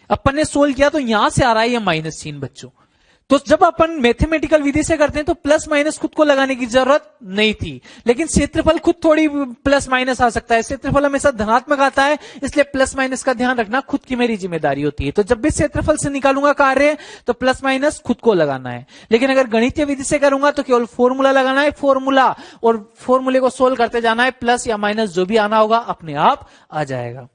अपन ने सोल्व किया तो यहां से आ रहा है ये माइनस चिन्ह बच्चों। तो जब अपन मैथमेटिकल विधि से करते हैं तो प्लस माइनस खुद को लगाने की जरूरत नहीं थी, लेकिन क्षेत्रफल खुद थोड़ी प्लस माइनस आ सकता है। क्षेत्रफल हमेशा धनात्मक आता है, इसलिए प्लस माइनस का ध्यान रखना खुद की मेरी जिम्मेदारी होती है। तो जब भी क्षेत्रफल से निकालूंगा कार्य तो प्लस माइनस खुद को लगाना है, लेकिन अगर गणितीय विधि से करूंगा तो केवल फॉर्मूला लगाना है, फॉर्मूला, और फॉर्मूले को सोल्व करते जाना है। प्लस या माइनस जो भी आना होगा अपने आप आ जाएगा।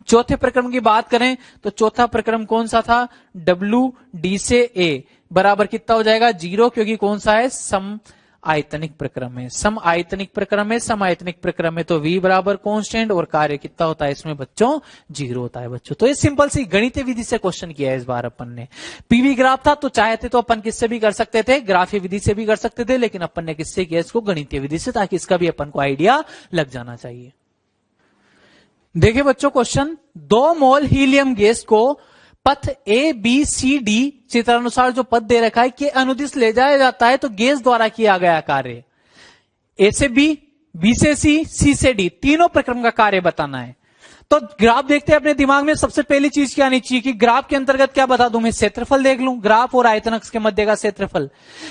चौथे प्रक्रम की बात करें तो चौथा प्रक्रम कौन सा था? WD से A बराबर कितना हो जाएगा? 0, क्योंकि कौन सा है? सम आयतनिक प्रक्रम है। सम आयतनिक प्रक्रम है। सम आयतनिक प्रक्रम में तो V बराबर कांस्टेंट, और कार्य कितना होता है इसमें बच्चों? 0 होता है बच्चों। तो ये सिंपल सी गणितीय विधि से क्वेश्चन किया है इस बार अपन ने। पीवी ग्राफ था तो चाहते तो अपन किससे भी कर सकते थे? ग्राफीय विधि से भी कर सकते थे, लेकिन अपन ने किससे किया इसको? गणितीय विधि से, ताकि इसका भी अपन को आइडिया लग जाना चाहिए। देखिए बच्चों क्वेश्चन, 2 मोल हीलियम गैस को पथ ABCD चित्रानुसार जो पथ दे रखा है के अनुदिश ले जाया जाता है तो गैस द्वारा किया गया कार्य A से B, B से C से D, तीनों प्रक्रम का कार्य बताना है। तो ग्राफ देखते हैं अपने दिमाग में। सबसे पहली चीज क्या आनी चाहिए कि ग्राफ के अंतर्गत क्या बता दूं मैं? क्षेत्रफल देख लूं, ग्राफ और आयतन अक्ष के मध्य का क्षेत्रफल।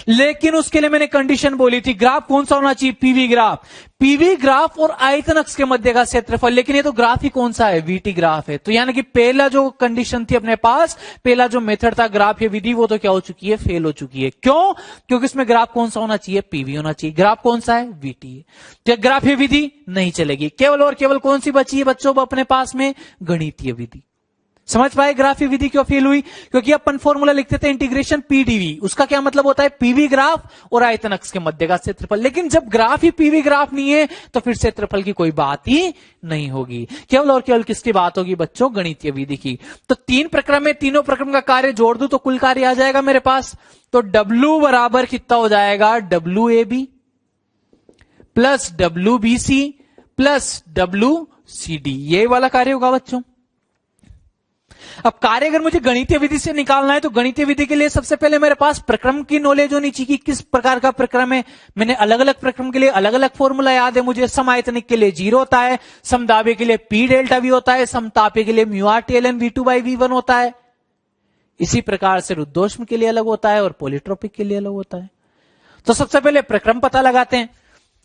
लेकिन उसके लिए मैंने कंडीशन बोली थी, ग्राफ कौन सा होना चाहिए? PV graph. पीवी ग्राफ और आयतन अक्ष के मध्य का क्षेत्रफल, लेकिन ये तो ग्राफ ही कौन सा है? वीटी ग्राफ है। तो यानी कि पहला जो कंडीशन थी अपने पास, पहला जो मेथड था ग्राफ या विधि, वो तो क्या हो चुकी है? फेल हो चुकी है। क्यों? क्योंकि इसमें ग्राफ कौन सा होना चाहिए? पीवी होना चाहिए। ग्राफ कौन सा है? वीटी है। तो ग्राफ या विधि नहीं चलेगी। केवल और केवल कौन सी बची है बच्चों अपने पास में? गणितीय विधि। समझ पाए ग्राफीय विधि क्यों फेल हुई? क्योंकि अपन फॉर्मूला लिखते थे इंटीग्रेशन पीडीवी, उसका क्या मतलब होता है? पीवी ग्राफ और आयतन अक्ष के मध्य का क्षेत्रफल। लेकिन जब ग्राफ ही पीवी ग्राफ नहीं है तो फिर क्षेत्रफल की कोई बात ही नहीं होगी। केवल और केवल किसकी बात होगी बच्चों? गणितीय विधि की। तो 3 प्रक्रम में तीनों प्रक्रम का कार्य जोड़ दूं तो कुल कार्य आ जाएगा मेरे पास। तो W बराबर कितना हो जाएगा? WAB plus WBC plus WCD, ये वाला कार्य होगा बच्चों। अब कार्य अगर मुझे गणितीय विधि से निकालना है तो गणितीय विधि के लिए सबसे पहले मेरे पास प्रक्रम की नॉलेज होनी चाहिए कि किस प्रकार का प्रक्रम है। मैंने अलग अलग प्रक्रम के लिए अलग अलग फॉर्मूला याद है मुझे। समायतनिक के लिए 0 होता है, समदाबीय के लिए P डेल्टा V होता है, समतापीय के लिए μR V2/V1 होता है। इसी प्रकार से रुद्धोष्म के लिए अलग होता है और पॉलीट्रोपिक के लिए अलग होता है। तो सबसे पहले प्रक्रम पता लगाते हैं।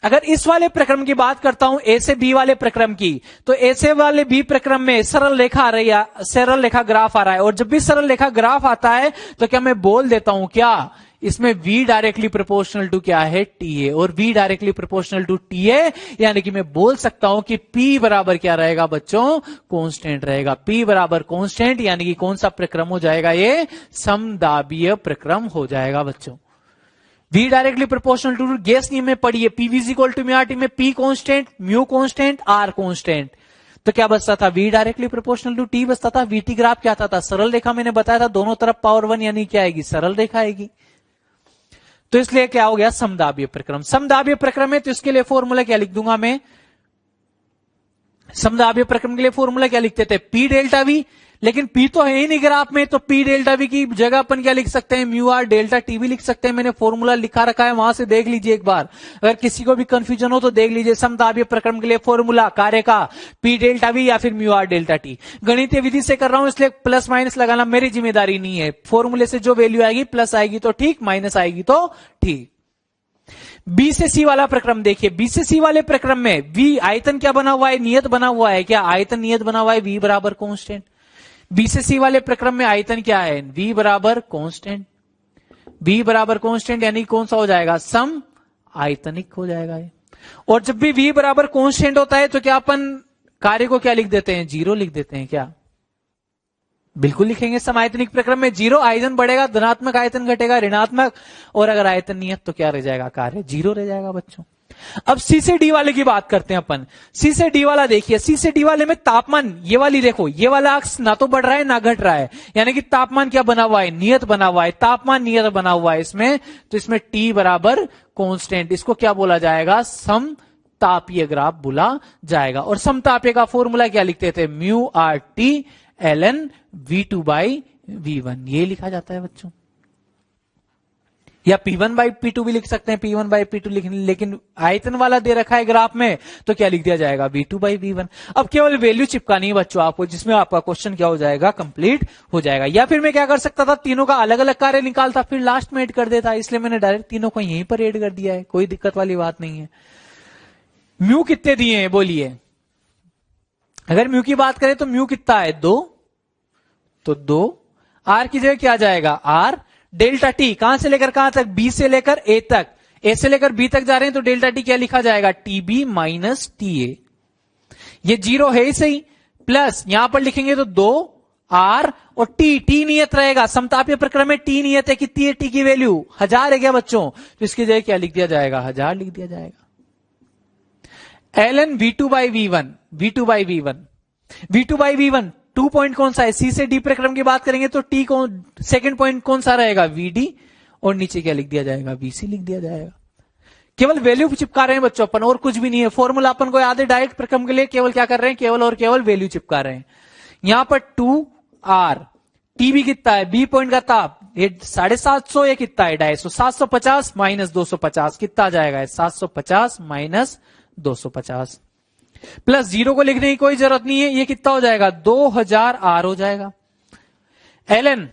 अगर इस वाले प्रक्रम की बात करता हूं, ए से बी वाले प्रक्रम की, तो ए से वाले बी प्रक्रम में सरल रेखा आ रही है, सरल रेखा ग्राफ आ रहा है। और जब भी सरल रेखा ग्राफ आता है तो क्या मैं बोल देता हूं क्या, इसमें v डायरेक्टली प्रोपोर्शनल टू क्या है, TA, और v directly proportional to TA, यानी कि मैं बोल सकता हूं कि p बराबर क्या रहेगा बच्चों, कांस्टेंट रहेगा। p बराबर कांस्टेंट, यानी कि कौन सा प्रक्रम हो जाएगा, ये समदाबीय प्रक्रम हो जाएगा बच्चों। v directly proportional to, gas नियम में पढ़िए, PV is equal to mu RT में p constant, mu constant, r constant, तो क्या बचता था, v directly proportional to t बचता था। VT ग्राफ क्या आता था, सरल रेखा, मैंने बताया था दोनों तरफ पावर 1 यानी क्या आएगी, सरल रेखा आएगी। तो इसलिए क्या हो गया, समदाबीय प्रक्रम। समदाबीय प्रक्रम है तो इसके लिए फॉर्मूला क्या लिख दूंगा मैं, समदाबीय प्रक्रम के लिए फॉर्मूला क्या लिखते थे, P डेल्टा V, लेकिन P तो है ही नहीं ग्राफ में, तो P डेल्टा V की जगह अपन क्या लिख सकते हैं, म्यू आर डेल्टा टी भी लिख सकते हैं। मैंने फॉर्मूला लिखा रखा है, वहां से देख लीजिए एक बार, अगर किसी को भी कंफ्यूजन हो तो देख लीजिए। समदाबीय प्रक्रम के लिए फॉर्मूला कार्य का P डेल्टा V या फिर म्यू आर डेल्टा टी। गणितीय विधि से कर रहा हूं इसलिए प्लस माइनस लगाना मेरी जिम्मेदारी नहीं है, फॉर्मूले से जो वैल्यू आएगी प्लस आएगी तो ठीक, माइनस आएगी तो ठीक। बी से सी वाला प्रक्रम देखिए, बी से सी वाले प्रक्रम में V आयतन क्या बना हुआ है, नियत बना हुआ है, क्या आयतन नियत बना हुआ है, V बराबर कांस्टेंट। बी से सी वाले प्रक्रम में आयतन क्या है, V बराबर कांस्टेंट, V बराबर कांस्टेंट यानी कौन सा हो जाएगा, सम आयतनिक हो जाएगा। और जब भी V बराबर कांस्टेंट होता है तो क्या अपन कार्य को क्या लिख देते हैं, 0 लिख देते हैं क्या, बिल्कुल लिखेंगे। समायतनिक प्रक्रम में 0, आयतन बढ़ेगा, धनात्मक आयतन घटेगा, ऋणात्मक, और अगर आयतन नियत तो क्या रह जाएगा, कार्य 0 रह जाएगा बच्चों। अब सी से डी वाले की बात करते हैं अपन। सी से डी वाला देखिए, सी से डी वाले में तापमान, ये वाली देखो, ये वाला अक्ष ना तो बढ़ रहा है ना घट रहा है, यानी कि तापमान क्या बना हुआ है, नियत बना हुआ है, तापमान नियत बना हुआ है इसमें, तो इसमें टी बराबर कांस्टेंट, इसको क्या बोला जाएगा, समतापीय ग्राफ बोला जाएगा। और समतापीय का फॉर्मूला क्या लिखते थे, mu R T ln V2 by V1, ये लिखा जाता है बच्चों, या P1 बाई P2 भी लिख सकते हैं, P1 बाई P2 लिख, लेकिन आयतन वाला दे रखा है ग्राफ में तो क्या लिख दिया जाएगा, V2 बाई V1। अब केवल वैल्यू चिपकानी है बच्चों आपको, जिसमें आपका क्वेश्चन क्या हो जाएगा, कंप्लीट हो जाएगा। या फिर मैं क्या कर सकता था, तीनों का अलग अलग कार्य निकालता फिर लास्ट में ऐड कर देता, इसलिए मैंने डायरेक्ट तीनों को यहीं पर ऐड कर दिया है, कोई दिक्कत वाली बात नहीं है। म्यू कितने दिए हैं बोलिए, अगर म्यू की बात करें तो म्यू कितना है, 2, तो 2, आर की जगह क्या आ जाएगा, आर, डेल्टा टी कहां से लेकर कहां तक, बी से लेकर ए तक, ए से लेकर बी तक जा रहे हैं तो डेल्टा टी क्या लिखा जाएगा, टीबी माइनस टीए, ये 0 है ही सही, प्लस यहां पर लिखेंगे तो 2 आर और टी नियत रहेगा, समतापीय प्रक्रम में टी नियत है, कितनी है टी की वैल्यू, 1000 है क्या बच्चों, तो इसकी जगह क्या लिख दिया जाएगा, 1000 लिख दिया जाएगा। ln V2 by V1, V2 by V1, V2 by V1 2 point कौन सा है, सी से डी प्रक्रम की बात करेंगे तो टी कौन, सेकंड पॉइंट कौन सा रहेगा, VD, और नीचे क्या लिख दिया जाएगा, VC लिख दिया जाएगा। केवल वैल्यू चिपका रहे हैं बच्चों अपन, और कुछ भी नहीं है, फॉर्मूला अपन को याद है डायरेक्ट प्रक्रम के लिए, केवल क्या कर रहे हैं, केवल और केवल वैल्यू चिपका रहे हैं। यहां पर 2R, टी भी कितना है, बी पॉइंट का ताप, ये 750, ये कितना है 250, 750 माइनस 250 कितना आ जाएगा, 750 माइनस 250, प्लस 0 को लिखने की कोई जरूरत नहीं है, ये कितना हो जाएगा, 2000 आर हो जाएगा। ln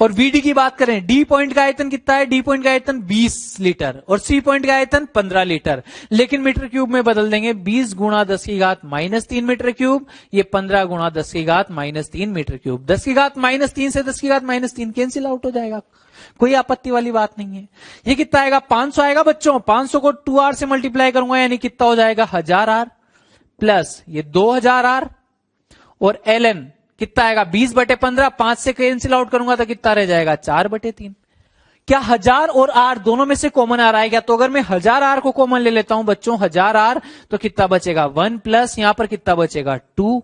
और VD की बात करें, डी पॉइंट का आयतन कितना है, डी पॉइंट का आयतन 20 लीटर और सी पॉइंट का आयतन 15 लीटर, लेकिन मीटर क्यूब में बदल देंगे, 20 गुणा 10 की घात माइनस 3 मीटर क्यूब, ये 15 गुणा 10 की घात माइनस 3 मीटर क्यूब, 10 की घात माइनस 3 से 10 की घात माइनस 3 कैंसिल आउट हो जाएगा, कोई आपत्ति वाली बात नहीं है। ये कितना आएगा, 500 आएगा बच्चों, 500 को 2R से मल्टीप्लाई करूंगा यानी कितना हो जाएगा, 1000 आर, प्लस ये 2000 आर, और ln कितना आएगा, 20/15, 5 से कैंसिल आउट करूंगा तो कितना रह जाएगा, 4/3। क्या 1000 और आर दोनों में से कॉमन आ रहा है क्या, तो अगर मैं 1000 आर को कॉमन ले लेता हूं बच्चों, 1000 आर, तो कितना बचेगा 1, प्लस यहां पर कितना बचेगा 2,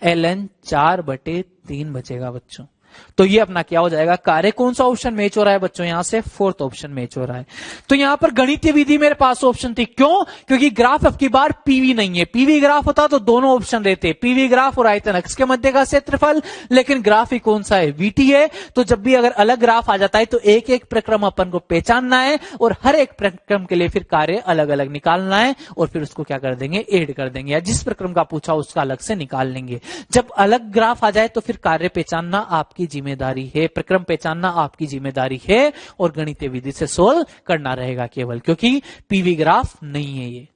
ln 4/3 बचेगा बच्चों। तो ये अपना क्या हो जाएगा कार्य, कौन सा ऑप्शन मैच हो रहा है बच्चों, यहां से फोर्थ ऑप्शन मैच हो रहा है। तो यहां पर गणितीय विधि मेरे पास ऑप्शन थी, क्यों, क्योंकि ग्राफ अब की बार पीवी नहीं है, पीवी ग्राफ होता तो दोनों ऑप्शन रहते, पीवी ग्राफ और आयतन अक्ष के मध्य का क्षेत्रफल, लेकिन ग्राफ ही कौन सा है, वीटी है। तो जब भी अगर अलग ग्राफ आ जाता है तो एक एक प्रक्रम अपन को पहचानना है और हर एक प्रक्रम के लिए फिर कार्य अलग अलग निकालना है और फिर उसको क्या कर देंगे, ऐड कर देंगे, या जिस प्रक्रम का पूछा उसका अलग से निकाल लेंगे। जब अलग ग्राफ आ जाए तो फिर कार्य पहचानना आपकी आपकी जिम्मेदारी है, प्रक्रम पहचानना आपकी जिम्मेदारी है और गणितीय विधि से सोल्व करना रहेगा केवल, क्योंकि पीवी ग्राफ नहीं है ये।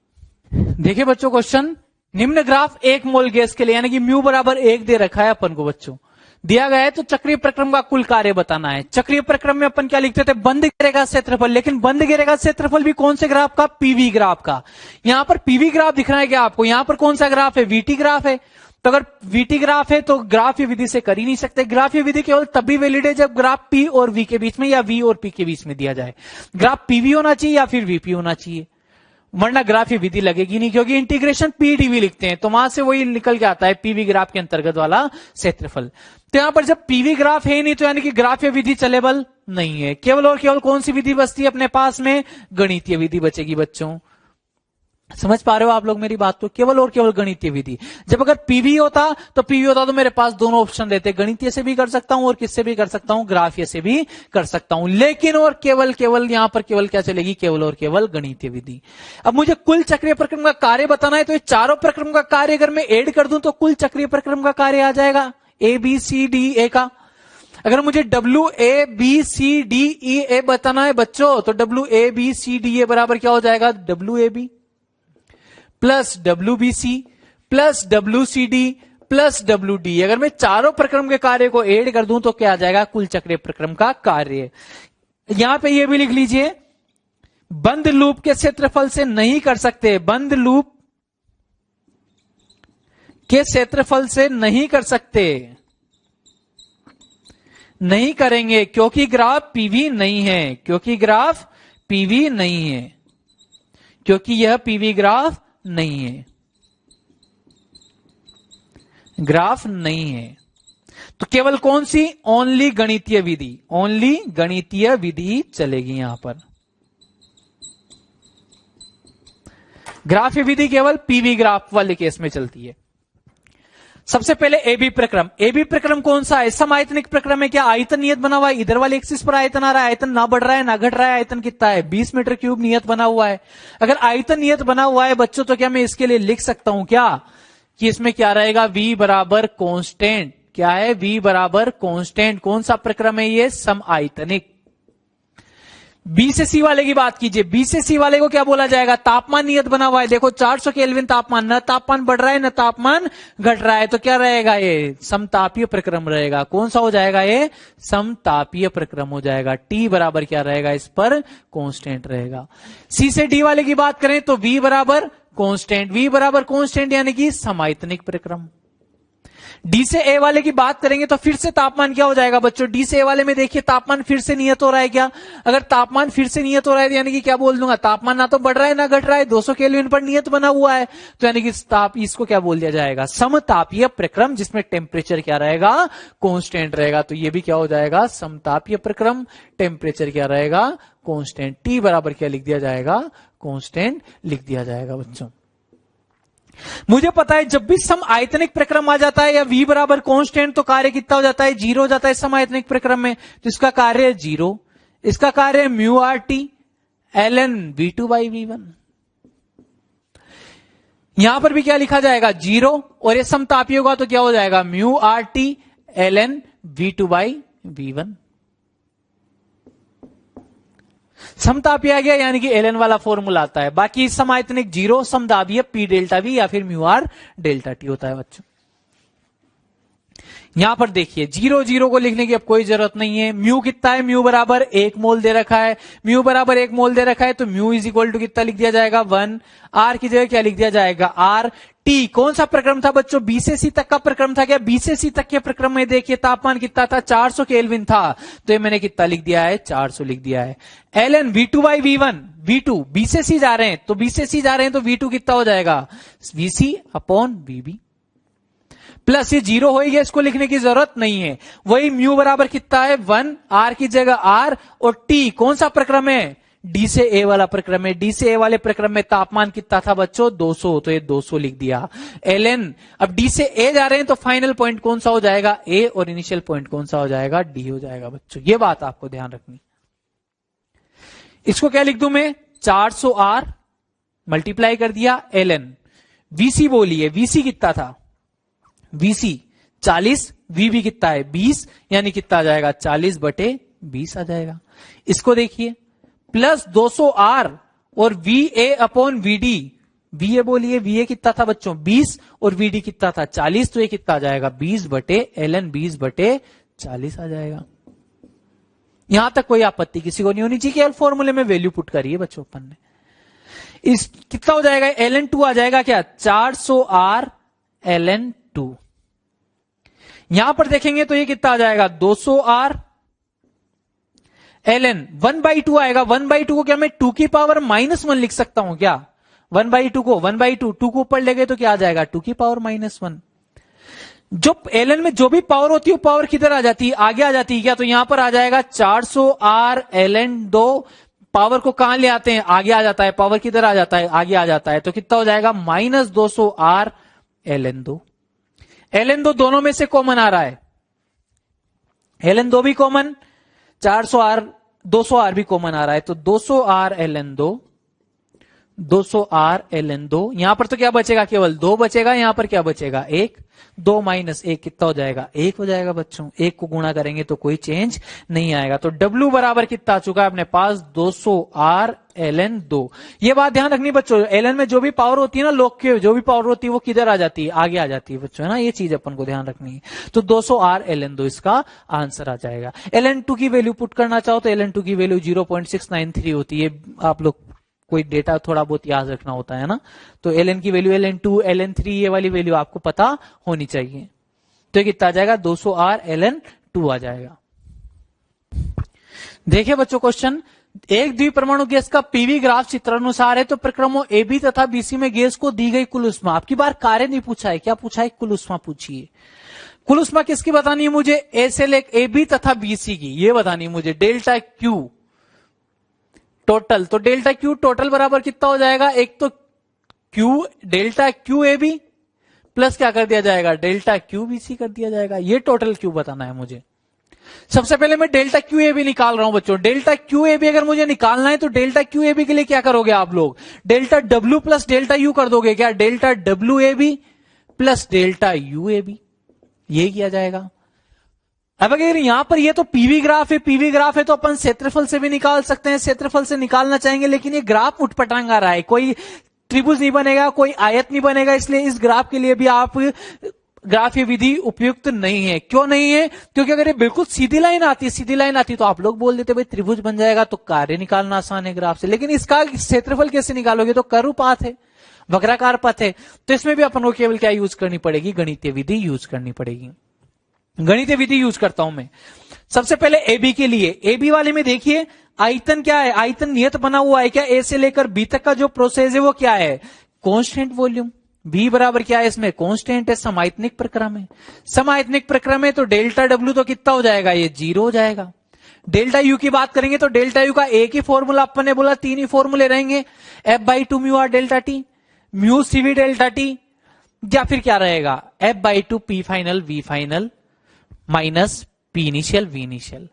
देखिए बच्चों क्वेश्चन, निम्न ग्राफ 1 मोल गैस के लिए यानी कि म्यू बराबर 1 दे रखा है अपन को बच्चों, दिया गया है तो चक्रीय प्रक्रम का कुल कार्य बताना है। चक्रीय प्रक्रम में अपन क्या लिखते थे, बंद घेरे का क्षेत्रफल, लेकिन बंद घेरे का क्षेत्रफल भी कौन से ग्राफ का, पीवी ग्राफ का। यहां पर पीवी ग्राफ दिख रहा है क्या आपको, यहां पर कौन सा ग्राफ है, वीटी ग्राफ है। तो अगर वीटी ग्राफ है तो ग्राफीय विधि से कर ही नहीं सकते। ग्राफीय विधि केवल तभी वैलिड है जब ग्राफ पी और वी के बीच में या वी और पी के बीच में दिया जाए। ग्राफ पीवी होना चाहिए या फिर वीपी होना चाहिए, वरना ग्राफीय विधि लगेगी नहीं, क्योंकि इंटीग्रेशन पीडीवी लिखते हैं तो वहां से वही निकल के आता है पीवी ग्राफ के अंतर्गत वाला क्षेत्रफल। तो यहां पर जब पीवी ग्राफ है नहीं तो यानी कि ग्राफीय विधि चलेबल नहीं है। केवल और केवल कौन सी विधि बचती है अपने पास में, गणितीय विधि बचेगी बच्चों। समझ पा रहे हो आप लोग मेरी बात को, केवल और केवल गणितीय विधि। जब अगर पीवी होता तो मेरे पास दोनों ऑप्शन रहते, गणितीय से भी कर सकता हूं और किससे भी कर सकता हूं, ग्राफीय से भी कर सकता हूं, लेकिन और केवल केवल यहां पर केवल क्या चलेगी, केवल और केवल गणितीय विधि। अब मुझे कुल चक्रीय प्रक्रम का कार्य बताना है, तो ये चारों प्रक्रम का कार्य अगर मैं ऐड कर दूं तो कुल चक्रीय प्रक्रम का कार्य आ जाएगा ए बी सी डी ए का। अगर मुझे W A B C D E A बताना है बच्चों, तो W A B C D A बराबर क्या हो जाएगा, W A B plus W B C plus W C D plus W D. अगर मैं चारों प्रक्रम के कार्य को ऐड कर दूं तो क्या आ जाएगा, कुल चक्रीय प्रक्रम का कार्य। यहां पे ये भी लिख लीजिए, बंद लूप के क्षेत्रफल से नहीं कर सकते, बंद लूप के क्षेत्रफल से नहीं कर सकते, नहीं करेंगे क्योंकि ग्राफ पीवी नहीं है, क्योंकि ग्राफ पीवी नहीं है, क्योंकि यह पीवी ग्राफ नहीं है, ग्राफ नहीं है। तो केवल कौन सी, ओनली गणितीय विधि, ओनली गणितीय विधि चलेगी यहां पर। ग्राफीय विधि केवल पीवी ग्राफ वाले केस में चलती है। सबसे पहले एबी प्रक्रम, एबी प्रक्रम कौन सा है, समायतनिक प्रक्रम है। क्या आयतन नियत बना हुआ है, इधर वाले एक्सिस पर आयतन आ रहा है, आयतन ना बढ़ रहा है ना घट रहा है, आयतन कितना है 20 मीटर क्यूब नियत बना हुआ है। अगर आयतन नियत बना हुआ है बच्चों तो क्या मैं इसके लिए लिख सकता हूं क्या कि इसमें क्या रहेगा, v बराबर कांस्टेंट, क्या है v बराबर कांस्टेंट। कौन सा प्रक्रम है ये, सम आयतनिक। बी से सी वाले की बात कीजिए, बी से सी वाले को क्या बोला जाएगा, तापमान नियत बना हुआ है। देखो 400 केल्विन तापमान, न तापमान बढ़ रहा है न तापमान घट रहा है, तो क्या रहेगा ये समतापीय प्रक्रम रहेगा। कौन सा हो जाएगा ये, समतापीय प्रक्रम हो जाएगा। टी बराबर क्या रहेगा, इस पर कांस्टेंट रहेगा। सी से डी वाले की बात करें तो वी बराबर कांस्टेंट, वी बराबर कांस्टेंट यानी कि समायतनिक प्रक्रम। डी से ए वाले की बात करेंगे तो फिर से तापमान क्या हो जाएगा बच्चों, डी से ए वाले में देखिए तापमान फिर से नियत हो रहा है क्या। अगर तापमान फिर से नियत हो रहा है यानी कि क्या बोल दूंगा, तापमान ना तो बढ़ रहा है ना घट रहा है, 200 केल्विन पर नियत बना हुआ है, तो यानी कि इसको क्या बोल दिया जाएगा, समतापीय प्रक्रम, जिसमें टेम्परेचर क्या रहेगा, कांस्टेंट रहेगा। तो ये भी क्या हो जाएगा, समतापीय प्रक्रम, टेम्परेचर क्या रहेगा, कांस्टेंट। टी बराबर क्या लिख दिया जाएगा, कांस्टेंट लिख दिया जाएगा बच्चों। मुझे पता है जब भी सम आयतनिक प्रक्रम आ जाता है या v बराबर कांस्टेंट तो कार्य कितना हो जाता है, 0 हो जाता है सम आयतनिक प्रक्रम में, तो इसका कार्य है 0, इसका कार्य है mu R T ln v2 by v1। यहां पर भी क्या लिखा जाएगा 0, और ये समतापी होगा तो क्या हो जाएगा mu R T ln v2 by v1। समतापी आ गया यानी कि ln वाला फॉर्मूला आता है। बाकी समायतनिक 0, समदाबीय p डेल्टा v या फिर म्यू आर डेल्टा टी होता है बच्चों। यहां पर देखिए 0 0 को लिखने की अब कोई जरूरत नहीं है। म्यू कितना है, म्यू बराबर 1 मोल दे रखा है, म्यू बराबर 1 मोल दे रखा है, तो म्यू इज इक्वल टू कितना लिख दिया जाएगा 1। आर की जगह क्या लिख दिया जाएगा आर। टी कौन सा प्रक्रम था बच्चों, बी से सी तक का प्रक्रम था क्या, बी से सी तक के प्रक्रम में देखिए तापमान कितना था 400 केल्विन था, तो ये मैंने कितना लिख दिया है 400 लिख दिया है। ln v2 by v1, v2 B से सी जा रहे हैं तो बी से सी जा रहे हैं तो v2 कितना हो जाएगा vc अपॉन vb। प्लस ये 0 हो गया, इसको लिखने की जरूरत नहीं है। वही म्यू बराबर कितना है 1, आर की जगह आर, और टी कौन सा प्रक्रम है, डी से ए वाला प्रक्रम है। डी से ए वाले प्रक्रम में तापमान कितना था बच्चों 200, तो ये 200 लिख दिया। ln अब डी से ए जा रहे हैं तो फाइनल पॉइंट कौन सा हो जाएगा ए, और इनिशियल पॉइंट कौन सा हो जाएगा डी हो जाएगा बच्चों। ये बात आपको ध्यान रखनी। इसको क्या लिख दूं मैं 400 आर मल्टीप्लाई कर दिया ln, वीसी बोलिए, वीसी कितना था, वीसी 40, वी भी कितना है 20, यानी कितना आ जाएगा 40/20 आ जाएगा। इसको देखिए, प्लस 200 आर और V A upon V D. V A बोलिए, वी ए कितना था बच्चों 20 और वी डी कितना था 40, तो ये कितना आ जाएगा 20/ln 20/40 आ जाएगा। यहां तक कोई आपत्ति किसी को नहीं होनी चाहिए, केवल फॉर्मूले में वैल्यू पुट करिए बच्चों अपन ने। इस कितना हो जाएगा ln 2 आ जाएगा क्या 400 आर ln 2। यहां पर देखेंगे तो ये कितना आ जाएगा 200 आर ln 1/2 आएगा। 1/2 को क्या मैं 2 की पावर -1 लिख सकता हूं क्या? 1/2 को 1/2 2 को ऊपर ले गए तो क्या आ जाएगा 2 की पावर -1। जो ln में जो भी पावर होती है वो पावर किधर आ जाती है, आगे आ जाती है क्या? तो यहां पर आ जाएगा 400 आर ln 2। पावर को कहां ले आते हैं, आगे आ जाता है। पावर किधर आ जाता है, आगे आ जाता है। तो कितना हो जाएगा -200 आर ln 2। ln 2 दोनों में से कॉमन आ रहा है, ln 2 भी कॉमन, 400 आर 200 आर भी कॉमन आ रहा है। तो 200 आर ln 2, 200 आर ln 2। यहां पर तो क्या बचेगा, केवल 2 बचेगा। यहां पर क्या बचेगा 1। 2 - 1 कितना हो जाएगा 1 हो जाएगा बच्चों। 1 को गुणा करेंगे तो कोई चेंज नहीं आएगा। तो W बराबर कितना आ चुका है अपने पास 200 आर ln 2। ये बात ध्यान रखनी बच्चों, ln में जो भी पावर होती है ना, लोग के जो भी पावर होती है वो किधर आ जाती है, आगे आ जाती है बच्चों, है ना। ये चीज अपन को ध्यान रखनी है। तो 200 आर ln 2 इसका आंसर आ जाएगा। ln 2 की वैल्यू पुट करना चाहो तो ln 2 की वैल्यू 0.693 होती है। आप लोग कोई डेटा थोड़ा बहुत याद रखना होता है ना। तो ln की वैल्यू ln 2 ln 3 ये वाली वैल्यू आपको पता होनी चाहिए। तो कितना आ जाएगा 200 आर ln 2 आ जाएगा। देखिए बच्चों क्वेश्चन, एक द्विपरमाणु गैस का पीवी ग्राफ चित्रानुसार है तो प्रक्रमों AB तथा BC में गैस को दी गई कुल उष्मा। आपकी बार कार्य नहीं पूछा है, क्या पूछा है, कुल उष्मा पूछिए। कुल उष्मा किसकी बतानी है मुझे, ए से लेकर AB तथा BC की, ये बतानी है मुझे। डेल्टा Q टोटल, तो डेल्टा Q टोटल बराबर कितना हो जाएगा, एक तो Q delta Q AB plus क्या कर दिया जाएगा डेल्टा Q BC कर दिया जाएगा। ये टोटल Q बताना है मुझे। सबसे पहले मैं डेल्टा Q AB निकाल रहा हूं बच्चों। डेल्टा Q AB अगर मुझे निकालना है तो डेल्टा Q AB के लिए क्या करोगे आप लोग, delta W plus delta U कर दोगे क्या, delta W AB plus delta U AB, ये किया जाएगा। अब अगर यहां पर ये तो पीवी ग्राफ है, पीवी ग्राफ है तो अपन क्षेत्रफल से भी निकाल सकते हैं, क्षेत्रफल से निकालना चाहेंगे, लेकिन ये ग्राफ उठपटांग आ रहा है, कोई त्रिभुज नहीं बनेगा, कोई आयत नहीं बनेगा, इसलिए इस ग्राफ के लिए भी आप ग्राफ ये विधि उपयुक्त नहीं है। क्यों नहीं है, क्योंकि अगर ये बिल्कुल सीधी लाइन आती, सीधी लाइन आती तो आप लोग बोल देते भाई त्रिभुज बन जाएगा, तो कार्य निकालना आसान है ग्राफ से। लेकिन इसका क्षेत्रफल कैसे निकालोगे, तो कर्व पाथ है, वक्राकार पथ है, तो इसमें भी अपन को केवल क्या यूज करनी पड़ेगी, गणितीय विधि यूज करनी पड़ेगी। गणितीय विधि यूज करता हूं मैं। सबसे पहले AB के लिए, AB वाले में देखिए आयतन क्या है, आयतन नियत बना हुआ है क्या, A से लेकर B तक का जो प्रोसेस है वो क्या है, कांस्टेंट वॉल्यूम। B बराबर क्या है इसमें, कांस्टेंट है, समायतनिक प्रक्रम है। समायतनिक प्रक्रम है तो डेल्टा W तो कितना हो जाएगा, ये 0 हो जाएगा। डेल्टा U की बात करेंगे तो डेल्टा U का एक ही फॉर्मूला अपन ने बोला, 3 ही फॉर्मूले रहेंगे, F/2 mu R delta T, mu CV delta T, या फिर क्या रहेगा F/2 P final V final minus P initial V initial.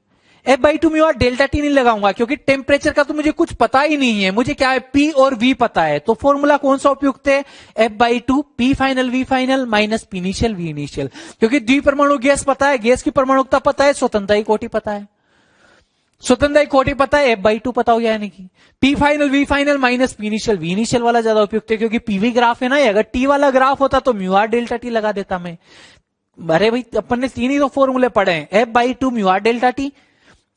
F/2 mu R delta T नहीं लगाऊंगा क्योंकि टेम्परेचर का तो मुझे कुछ पता ही नहीं है, मुझे क्या है P और V पता है। तो फॉर्मूला कौन सा उपयुक्त है, F/2 P final V final minus P initial V initial. क्योंकि द्विपरमाणु गैस पता है, गैस की परमाणुकता पता है, स्वतंत्रता की कोटि पता है, स्वतंत्रता की कोटि पता है, F/2 पता हो गया, यानी कि P final V final minus P initial V initial वाला ज्यादा उपयुक्त है। क्योंकि PV ग्राफ है ना, अगर T वाला ग्राफ होता तो म्यू आर डेल्टा T लगा देता मैं। अरे भाई अपन ने 3 ही तो फॉर्मूले पढ़े हैं, F/2 mu R delta T,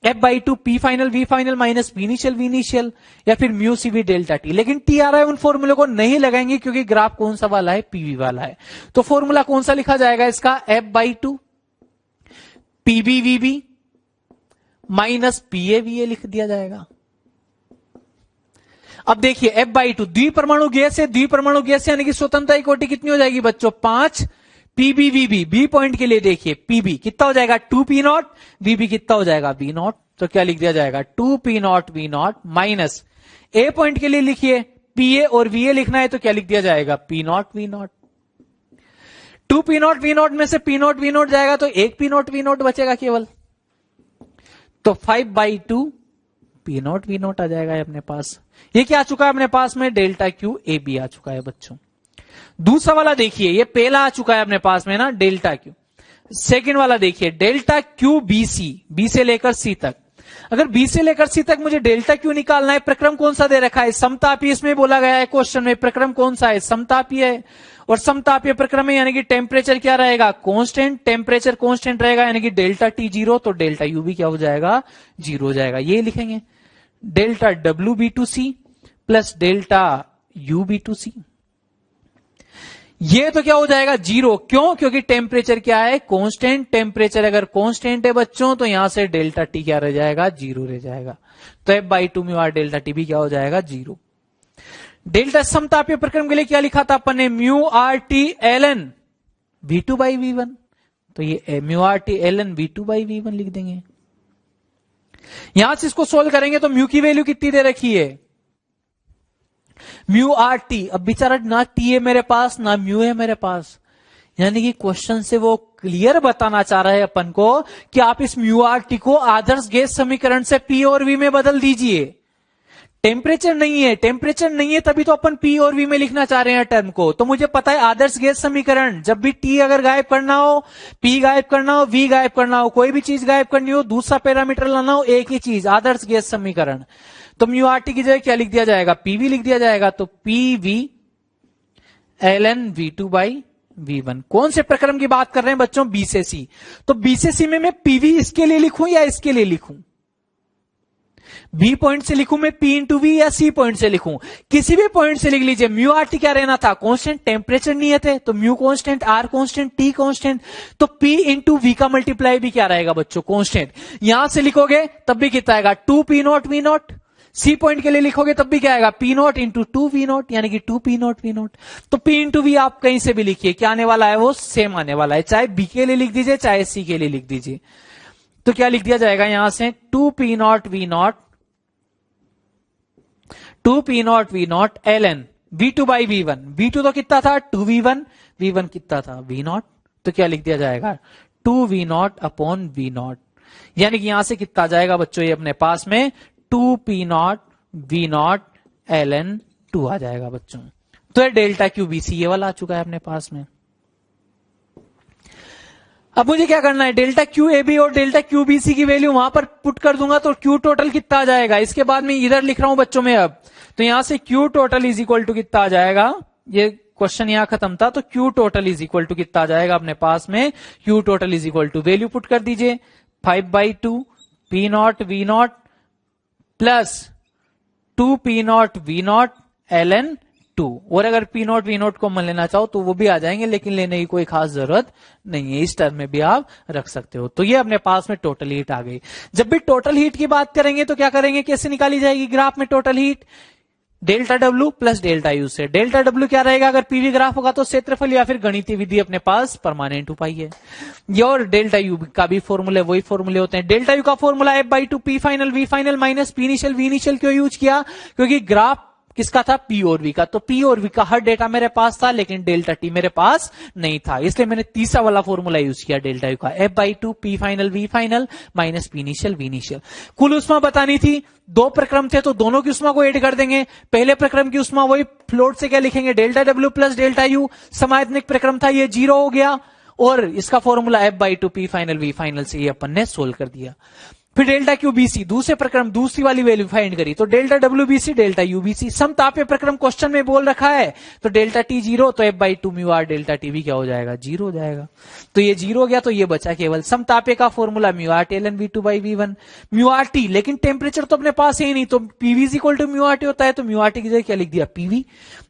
F/2 P final V final minus P initial V initial, या फिर म्यू CV डेल्टा T। लेकिन T आ रहा है, उन फॉर्मूले को नहीं लगाएंगे क्योंकि ग्राफ कौन सा वाला है, PV वाला है। तो फॉर्मूला कौन सा लिखा जाएगा इसका, F/2 PBVB माइनस PAVA लिख दिया जाएगा। अब देखिए F/2 द्विपरमाणु गैस है, द्विपरमाणु गैस यानी कि स्वतंत्रता की कोटि कितनी हो जाएगी बच्चों, 5। PBVB बी पॉइंट के लिए देखिए, PB कितना हो जाएगा 2P0, VB कितना हो जाएगा V0। तो क्या लिख दिया जाएगा 2P0 V0 minus A point के लिए लिखिए PA और VA लिखना है तो क्या लिख दिया जाएगा P0 V0। 2P0 V0 में से P0 V0 जाएगा तो एक P0 V0 बचेगा केवल, तो 5/2 P0 V0 आ जाएगा अपने पास। ये क्या आ चुका है अपने पास में, डेल्टा Q AB आ चुका है बच्चों। दूसरा वाला देखिए, ये पहला आ चुका है अपने पास में ना डेल्टा Q। सेकंड वाला देखिए, delta Q B C, B से लेकर सी तक। अगर बी से लेकर सी तक मुझे डेल्टा क्यू निकालना है, प्रक्रम कौन सा दे रखा है? समतापीय। इसमें बोला गया है क्वेश्चन में प्रक्रम कौन सा है? समतापीय है। और समतापीय प्रक्रम में यानी कि टेम्परेचर क्या रहेगा? कांस्टेंट। टेम्परेचर कांस्टेंट रहेगा यानी कि डेल्टा टी जीरो, तो डेल्टा यू भी क्या हो जाएगा? जीरो हो जाएगा। ये लिखेंगे delta W B to C plus delta U B to C. ये तो क्या हो जाएगा? जीरो। क्यों? क्योंकि टेम्परेचर क्या है? कांस्टेंट। टेम्परेचर अगर कांस्टेंट है बच्चों तो यहां से डेल्टा टी क्या रह जाएगा? जीरो रह जाएगा। तो F by two mu R delta T भी क्या हो जाएगा? जीरो। डेल्टा समतापीय प्रक्रम के लिए क्या लिखा था अपन ने? Mu R T L N V two by V one. तो ये mu R T L N V two by V one लिख देंगे। यहां से इसको सोल्व करेंगे तो म्यू की वैल्यू कितनी दे रखी है? Mu R T. अब बेचारा ना टी है मेरे पास ना म्यू है मेरे पास, यानी कि क्वेश्चन से वो क्लियर बताना चाह रहे हैं अपन को कि आप इस म्यू आर टी को आदर्श गैस समीकरण से पी और वी में बदल दीजिए। टेम्परेचर नहीं है, टेम्परेचर नहीं है तभी तो अपन पी और वी में लिखना चाह रहे हैं टर्म को। तो मुझे पता है आदर्श गैस समीकरण, जब भी टी अगर गायब करना हो, पी गायब करना हो, वी गायब करना हो, कोई भी चीज गायब करनी हो, दूसरा पैरामीटर लाना हो, एक ही चीज, आदर्श गैस समीकरण। तो म्यू आर टी की जगह क्या लिख दिया जाएगा? पीवी लिख दिया जाएगा। तो P V L N V two by V one. कौन से प्रक्रम की बात कर रहे हैं बच्चों? बी से सी। तो बी से सी में मैं पीवी इसके लिए लिखूं या इसके लिए लिखूं? बी पॉइंट से लिखूं मैं पी इंटू वी या सी पॉइंट से लिखूं? किसी भी पॉइंट से लिख लीजिए। म्यू आर टी क्या रहना था? कांस्टेंट। टेम्परेचर नहीं थे तो mu constant, R constant, T constant. तो पी इंटू वी का मल्टीप्लाई भी क्या रहेगा बच्चों? कांस्टेंट। यहां से लिखोगे तब भी कितना आएगा? Two P not V not. C point के लिए लिखोगे तब भी क्या आएगा? P not into two V not, यानी कि two P not V not. तो पी इंटू वी आप कहीं से भी लिखिए, क्या आने वाला है? वो सेम आने वाला है, चाहे बी के लिए लिख दीजिए चाहे सी के लिए लिख दीजिए। तो क्या लिख दिया जाएगा यहां से? Two P not V not, two P not V not L N V two by V one. V two तो कितना था? Two V one. V one कितना था? V not. तो क्या लिख दिया जाएगा? Two V not upon V not. यानी कि यहां से कितना आ जाएगा बच्चों? ये अपने पास में two P not V not L N two आ जाएगा बच्चों। तो ये डेल्टा क्यू बी सी ये वाला आ चुका है अपने पास में। अब मुझे क्या करना है? डेल्टा क्यू ए बी और डेल्टा क्यू बी सी की वैल्यू वहां पर पुट कर दूंगा तो क्यू टोटल कितना आ जाएगा? इसके बाद में इधर लिख रहा हूं बच्चों में अब, तो यहां से Q total is equal to कितना आ जाएगा? ये क्वेश्चन यहां खत्म था, तो Q total is equal to कितना आ जाएगा अपने पास में? Q total is equal to value put कर दीजिए 5/2 P not V not plus 2 P not V not L N 2। और अगर P not V not common लेना चाहो तो वो भी आ जाएंगे, लेकिन लेने की कोई खास जरूरत नहीं है, इस टर्म में भी आप रख सकते हो। तो ये अपने पास में टोटल हीट आ गई। जब भी टोटल हीट की बात करेंगे तो क्या करेंगे? कैसे निकाली जाएगी ग्राफ में total heat? Delta W plus delta you से। डेल्टा डब्ल्यू क्या रहेगा? अगर पीवी ग्राफ होगा तो क्षेत्रफल या फिर गणितीय विधि अपने पास परमानेंट उपाय है। ये और डेल्टा यू का भी फॉर्मूला वही फॉर्मूले होते हैं। डेल्टा यू का formula F by two P final V final minus P initial V initial क्यों यूज किया? क्योंकि ग्राफ किसका था? पी और वी का। तो पी और वी का हर डेटा मेरे पास था लेकिन डेल्टा टी मेरे पास नहीं था, इसलिए मैंने तीसरा वाला फॉर्मूला यूज किया डेल्टा यू का, F by two P final V final minus P initial V initial. कुल उष्मा बतानी थी, दो प्रक्रम थे तो दोनों की उष्मा को ऐड कर देंगे। पहले प्रक्रम की उष्मा वही फ्लोट से क्या लिखेंगे? Delta W plus delta U. समायतनिक प्रक्रम था, ये 0 हो गया और इसका formula F by two P final V final से ये अपन ने सोल्व कर दिया। फिर डेल्टा क्यू बी सी दूसरे प्रक्रम दूसरी वाली वैल्यू फाइंड करी, तो delta W B C delta U B C. समतापीय प्रक्रम क्वेश्चन में बोल रखा है तो डेल्टा टी 0, तो F by two mu R delta T भी क्या हो जाएगा? 0 हो जाएगा। तो ये 0 हो गया, तो ये बचा केवल समतापीय का formula mu R T L N V two by V one. Mu R T, लेकिन टेम्परेचर तो अपने पास है ही नहीं, तो PV is equal to mu R T होता है, तो म्यू आर टी की जगह क्या लिख दिया? पीवी।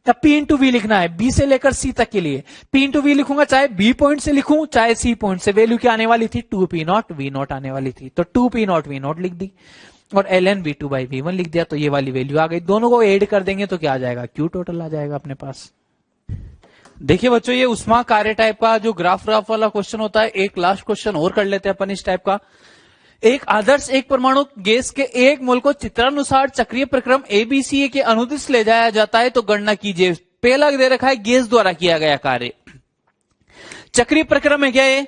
अब पी इंटू वी लिखना है, बी से लेकर सी तक के लिए। पी इंटू वी लिखूंगा चाहे बी पॉइंट से लिखूं चाहे सी पॉइंट से, वैल्यू क्या आने वाली थी? 2 पी नॉट वी नॉट आने वाली थी, तो 2 पी नॉट वी नॉट लिख दी और L N V two by V one लिख दिया, तो ये वाली वैल्यू आ गई। दोनों को ऐड कर देंगे तो क्या आ जाएगा? क्यू टोटल आ जाएगा अपने पास। देखिए बच्चों, ये उष्मा कार्य टाइप का जो ग्राफ वाला क्वेश्चन होता है, एक लास्ट क्वेश्चन और कर लेते हैं अपन इस टाइप का। एक आदर्श एक परमाणु गैस के एक मोल को चित्रानुसार चक्रीय प्रक्रम एबीसी के अनुदिश ले जाया जाता है तो गणना कीजिए। पहला दे रखा है गैस द्वारा किया गया कार्य। चक्रीय प्रक्रम है क्या ये?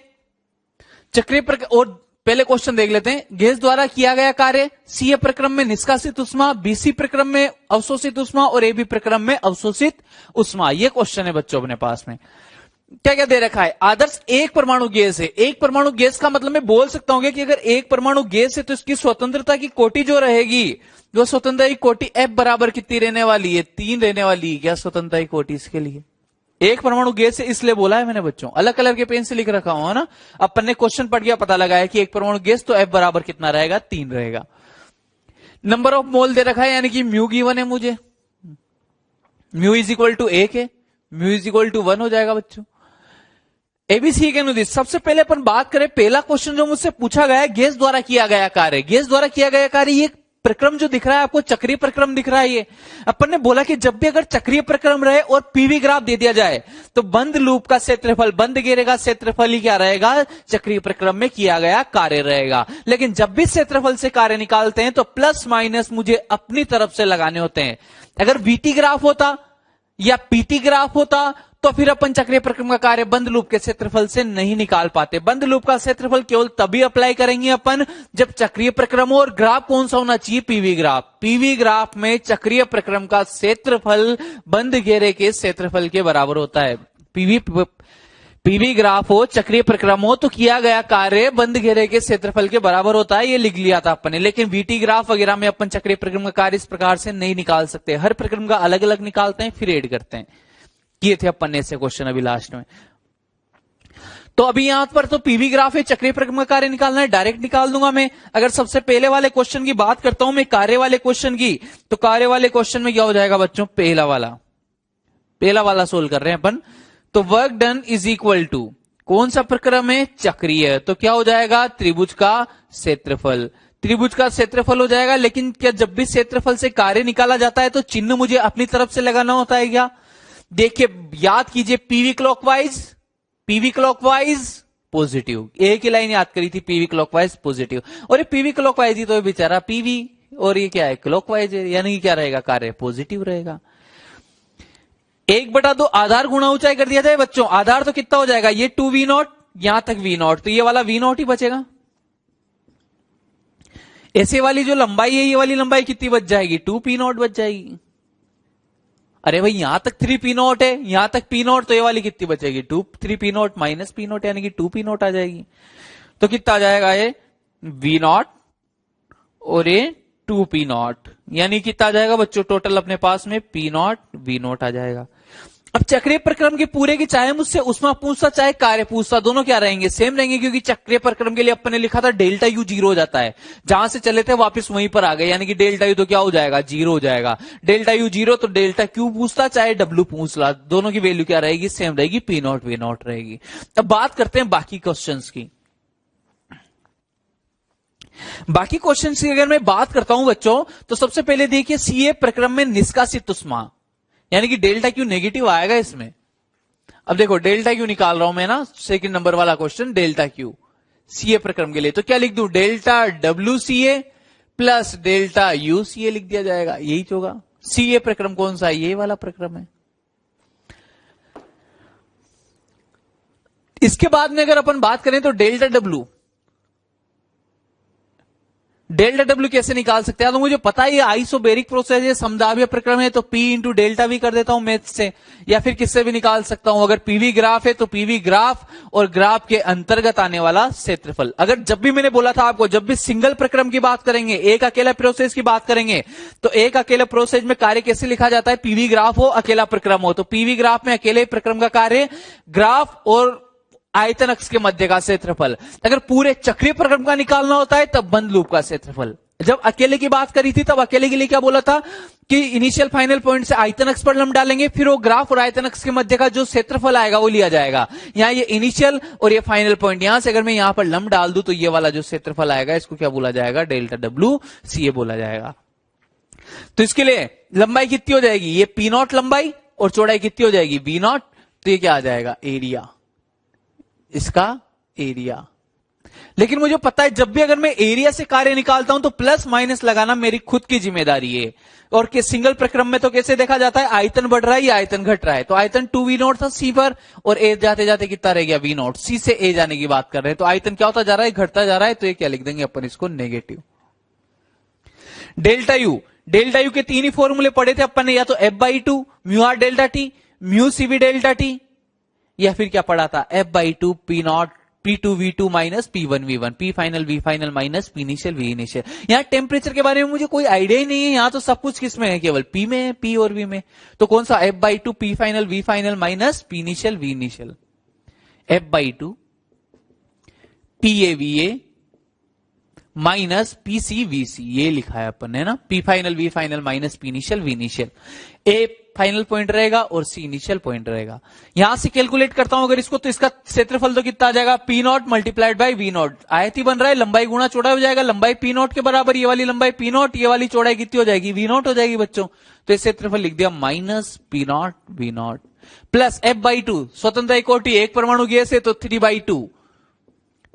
चक्रीय प्रक्रम, और पहले क्वेश्चन देख लेते हैं। गैस द्वारा किया गया कार्य, सी प्रक्रम में निष्कासित उष्मा, बीसी प्रक्रम में अवशोषित उष्मा और एबी प्रक्रम में अवशोषित उष्मा। ये क्वेश्चन है बच्चों अपने पास में। क्या क्या दे रखा है, आदर्श एक परमाणु गैस है। एक परमाणु गैस का मतलब मैं बोल सकता हूँ कि अगर एक परमाणु गैस है तो इसकी स्वतंत्रता की कोटि जो रहेगी, वो स्वतंत्रता की कोटि F बराबर कितनी रहने वाली है, 3 रहने वाली है। क्या स्वतंत्रता की कोटि इसके लिए एक परमाणु गैस है, इसलिए बोला है मैंने बच्चों, अलग कलर के पेन से लिख रखा हूं, है ना। अपन ने क्वेश्चन पढ़ गया, पता लगा है कि एक परमाणु गैस तो F बराबर कितना रहेगा, 3 रहेगा। नंबर ऑफ मोल दे रखा है, यानी कि म्यू गिवन है मुझे, म्यू इज इक्वल टू 1 है, म्यू इज इक्वल टू 1 हो जाएगा बच्चों। एबीसी के अनुदिश, सबसे पहले अपन बात करें, पहला क्वेश्चन जो मुझसे पूछा गया है, गैस द्वारा किया गया कार्य। गैस द्वारा किया गया कार्य, ये प्रक्रम जो दिख रहा है आपको, चक्रीय प्रक्रम दिख रहा है। ये अपन ने बोला कि जब भी अगर चक्रीय प्रक्रम रहे और पीवी ग्राफ दे दिया जाए तो बंद लूप का क्षेत्रफल, बंद घेरे का क्षेत्रफल ही क्या रहेगा, चक्रीय प्रक्रम में किया गया कार्य रहेगा। लेकिन जब भी क्षेत्रफल से कार्य निकालते हैं तो प्लस माइनस मुझे अपनी तरफ से लगाने होते हैं। अगर वीटी ग्राफ होता या पीटी ग्राफ होता तो फिर अपन चक्रीय प्रक्रम का कार्य बंद लूप के क्षेत्रफल से नहीं निकाल पाते। बंद लूप का क्षेत्रफल केवल तभी अप्लाई करेंगे अपन जब चक्रीय प्रक्रम हो, और ग्राफ कौन सा होना चाहिए, पीवी ग्राफ। पीवी ग्राफ में चक्रीय प्रक्रम का क्षेत्रफल बंद घेरे के क्षेत्रफल के बराबर होता है। पीवी ग्राफ हो, चक्रीय प्रक्रम हो, तो किया गया कार्य बंद घेरे के क्षेत्रफल के बराबर होता है, ये लिख लिया था अपन ने। लेकिन वीटी ग्राफ वगैरह में अपन चक्रीय प्रक्रम का कार्य इस प्रकार से नहीं निकाल सकते, हर प्रक्रम का अलग अलग निकालते हैं फिर ऐड करते हैं। किए थे अपन ने ऐसे क्वेश्चन अभी लास्ट में। तो अभी यहां पर तो पीवी ग्राफ है, चक्रीय प्रक्रम का कार्य निकालना है, डायरेक्ट निकाल दूंगा मैं। अगर सबसे पहले वाले क्वेश्चन की बात करता हूं मैं, कार्य वाले क्वेश्चन की, तो कार्य वाले क्वेश्चन में क्या हो जाएगा बच्चों, पहला वाला सोल्व कर रहे हैं अपन। तो work done is equal to, कौन सा प्रक्रम है, चक्रीय, तो क्या हो जाएगा, त्रिभुज का क्षेत्रफल। त्रिभुज का क्षेत्रफल हो जाएगा। लेकिन क्या जब भी क्षेत्रफल से कार्य निकाला जाता है तो चिन्ह मुझे अपनी तरफ से लगाना होता है क्या, देखिए याद कीजिए, पीवी क्लॉकवाइज पॉजिटिव, एक ही लाइन याद करी थी, पीवी क्लॉकवाइज पॉजिटिव। और ये पीवी क्लॉकवाइज ही तो है बेचारा, पीवी और ये क्या है, क्लॉकवाइज है, यानी कि क्या रहेगा, कार्य पॉजिटिव रहेगा। 1/2 आधार गुणा ऊंचाई कर दिया जाए बच्चों, आधार तो कितना हो जाएगा, ये 2v0, यहां तक v0, तो ये वाला v0 ही बचेगा। ऐसे वाली जो लंबाई है, ये वाली लंबाई कितनी बच जाएगी, 2p0 बच जाएगी। अरे भाई यहां तक 3p0 है, यहां तक p0, तो ये वाली कितनी बचेगी, 3p0 माइनस p0, यानी कि 2p0 आ जाएगी। तो कितना आ जाएगा, ये v0 और ये 2p0, यानी कितना आ जाएगा बच्चों, टोटल अपने पास में p0 v0 आ जाएगा। अब चक्रीय प्रक्रम के पूरे की चाहे मुझसे उष्मा पूछता चाहे कार्य पूछता, दोनों क्या रहेंगे, सेम रहेंगे, क्योंकि चक्रीय प्रक्रम के लिए अपन ने लिखा था डेल्टा यू 0 हो जाता है, जहां से चले थे वापस वहीं पर आ गए, यानी कि डेल्टा यू तो क्या हो जाएगा, 0 हो जाएगा। डेल्टा यू 0 तो डेल्टा क्यू पूछता चाहे डब्ल्यू पूछता, दोनों की वैल्यू क्या रहेगी, सेम रहेगी, p0 v0 रहेगी। अब बात करते हैं बाकी क्वेश्चंस की। बाकी क्वेश्चंस की अगर मैं बात करता हूं बच्चों, तो सबसे पहले देखिए, सीए प्रक्रम में निष्कासित उष्मा, यानी कि डेल्टा क्यू नेगेटिव आएगा इसमें। अब देखो डेल्टा क्यू निकाल रहा हूं मैं ना, सेकंड नंबर वाला क्वेश्चन, डेल्टा क्यू सीए प्रक्रम के लिए, तो क्या लिख दूं, delta W CA plus delta you CA लिख दिया जाएगा, यही तो होगा। सीए प्रक्रम कौन सा है, ये वाला प्रक्रम है। इसके बाद में अगर अपन बात करें तो डेल्टा डब्ल्यू कैसे निकाल सकते हैं, तो मुझे पता है ये आइसोबेरिक प्रोसेस है, समदाव्य प्रक्रम है, तो P इंटू डेल्टा भी कर देता हूं मैथ से, या फिर किससे भी निकाल सकता हूं। अगर पीवी ग्राफ है तो पीवी ग्राफ और ग्राफ के अंतर्गत आने वाला क्षेत्रफल। अगर जब भी मैंने बोला था आपको, जब भी सिंगल प्रक्रम की बात करेंगे, एक अकेला प्रोसेस की बात करेंगे, तो एक अकेले प्रोसेस में कार्य कैसे लिखा जाता है, पीवी ग्राफ हो अकेला प्रक्रम हो, तो पीवी ग्राफ में अकेले प्रक्रम का कार्य ग्राफ और आयतन अक्ष के मध्य का क्षेत्रफल। अगर पूरे चक्रीय प्रक्रम का निकालना होता है तब बंद लूप का क्षेत्रफल। जब अकेले की बात करी थी तब अकेले के लिए क्या बोला था कि इनिशियल फाइनल पॉइंट से आयतन अक्ष पर लंब डालेंगे, फिर वो ग्राफ और आयतन अक्ष के मध्य का जो क्षेत्रफल आएगा वो लिया जाएगा। यहां ये इनिशियल और ये फाइनल पॉइंट, यहां से अगर मैं यहां पर लंब डाल दूं तो ये वाला जो क्षेत्रफल आएगा इसको क्या बोला जाएगा, डेल्टा डब्ल्यू सीए बोला जाएगा। तो इसके लिए लंबाई कितनी हो जाएगी, ये p0 लंबाई, और चौड़ाई कितनी हो जाएगी v0, तो ये क्या आ जाएगा, एरिया, इसका एरिया। लेकिन मुझे पता है जब भी अगर मैं एरिया से कार्य निकालता हूं तो प्लस माइनस लगाना मेरी खुद की जिम्मेदारी है। और के सिंगल प्रक्रम में तो कैसे देखा जाता है, आयतन बढ़ रहा है या आयतन घट रहा है, तो आयतन 2v0 था सी पर, और ए जाते जाते कितना रह गया v0, सी से ए जाने की बात कर रहे हैं, तो आयतन क्या होता जा रहा है, घटता जा रहा है, तो ये क्या लिख देंगे अपन इसको, नेगेटिव। डेल्टा यू के 3 ही फॉर्मूले पढ़े थे अपन ने, या तो f/2 mu R delta T, mu CV delta T, या फिर क्या पढ़ा था, F by two P not P2V2 minus P1V1, P final V final minus P initial V initial. यहाँ टेम्परेचर के बारे में मुझे कोई आइडिया ही नहीं है, यहाँ तो सब कुछ किस में है, केवल P में है, P और V में। तो कौन सा, F by two P final V final minus P initial V initial, F by two PAVA minus PCVC, ये लिखा है अपन ने ना, P final V final minus P initial V initial. A final point रहेगा और C इनिशियल पॉइंट रहेगा। यहां से कैलकुलेट करता हूं अगर इसको, तो इसका क्षेत्रफल तो कितना आ जाएगा, P not multiplied by V not. आयत ही बन रहा है, लंबाई गुणा चौड़ाई हो जाएगा, लंबाई P नॉट के बराबर, ये वाली लंबाई P नॉट, ये वाली चौड़ाई कितनी हो जाएगी, V नॉट हो जाएगी बच्चों। तो इस क्षेत्रफल लिख दिया minus P not V not plus F by two, स्वतंत्र इकोटी एक परमाणु गैस है तो 3/2,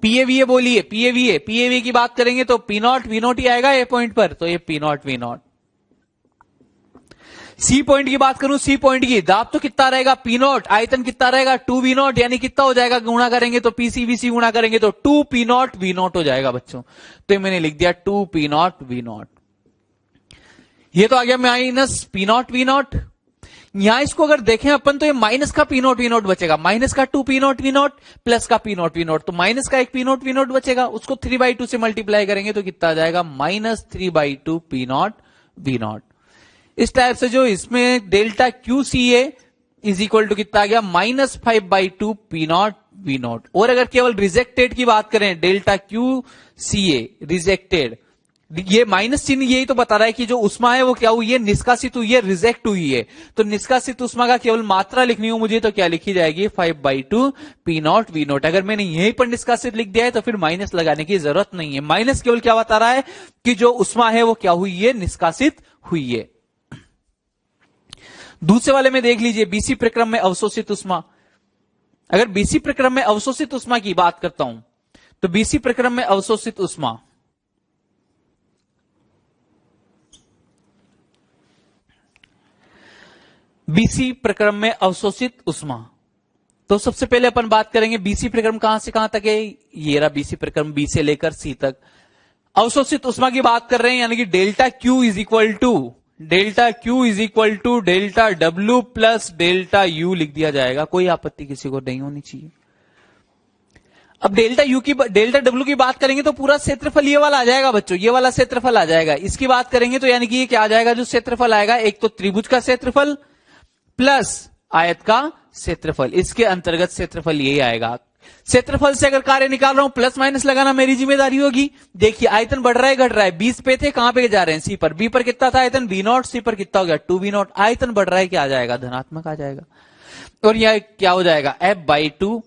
PAVA बोलिए, PAVA की बात करेंगे तो P नॉट V नॉट ही आएगा ए पॉइंट पर, तो ये P not V not. C point की बात करूं, सी पॉइंट की दाब तो कितना रहेगा, P नॉट, आयतन कितना रहेगा 2V नॉट, यानी कितना हो जाएगा, गुणा करेंगे तो PCVC गुणा करेंगे तो 2P नॉट V नॉट हो जाएगा बच्चों। तो मैंने लिख दिया 2P नॉट V नॉट। ये तो आ गया minus P not V not. यहां इसको अगर देखें अपन तो ये माइनस का P नॉट V नॉट बचेगा, माइनस का 2P not V not plus का P नॉट V नॉट, तो माइनस का एक P नॉट V नॉट बचेगा, उसको 3/2 से मल्टीप्लाई करेंगे तो कितना आ जाएगा, minus 3/2 P not V not. इस टाइप से जो इसमें delta QCA is equal to कितना आ गया, minus 5/2 P not V not. और अगर केवल रिजेक्टेड की बात करें, डेल्टा QCA रिजेक्टेड, ये माइनस चिन्ह यही तो बता रहा है कि जो उष्मा है वो क्या हुई है, निष्कासित हुई है, रिजेक्ट हुई है। तो निष्कासित उष्मा का केवल मात्रा लिखनी हो मुझे तो क्या लिखी जाएगी, 5/2 P नॉट V नॉट। अगर मैंने यहीं पर निष्कासित लिख दिया है तो फिर माइनस लगाने की जरूरत नहीं है। माइनस केवल क्या बता रहा है कि जो उष्मा है वो क्या हुई है, निष्कासित हुई है। दूसरे वाले में देख लीजिए, बीसी प्रक्रम में अवशोषित उष्मा। अगर बीसी प्रक्रम में अवशोषित उष्मा की बात करता हूं तो बीसी प्रक्रम में अवशोषित उष्मा, बीसी प्रक्रम में अवशोषित उष्मा, तो सबसे पहले अपन बात करेंगे बीसी प्रक्रम कहां से कहां तक है, ये रहा बीसी प्रक्रम, बी से लेकर सी तक। अवशोषित उष्मा की बात कर रहे हैं, यानी कि delta Q is equal to delta W plus delta U लिख दिया जाएगा, कोई आपत्ति किसी को नहीं होनी चाहिए। अब डेल्टा W की बात करेंगे तो पूरा क्षेत्रफल ये वाला आ जाएगा बच्चों, ये वाला क्षेत्रफल आ जाएगा। इसकी बात करेंगे तो यानी कि ये क्या आ जाएगा, जो क्षेत्रफल आएगा, एक तो त्रिभुज का क्षेत्रफल प्लस आयत का क्षेत्रफल, इसके अंतर्गत क्षेत्रफल यही आएगा। क्षेत्रफल से अगर कार्य निकाल रहा हूं, प्लस माइनस लगाना मेरी जिम्मेदारी होगी। देखिए आयतन बढ़ रहा है घट रहा है, 20 पे थे, कहां पे जा रहे हैं, सी पर। बी पर कितना था आयतन, V नॉट, सी पर कितना हो गया 2V नॉट। आयतन बढ़ रहा है, क्या आ जाएगा, धनात्मक आ जाएगा। और यह क्या हो जाएगा, F/2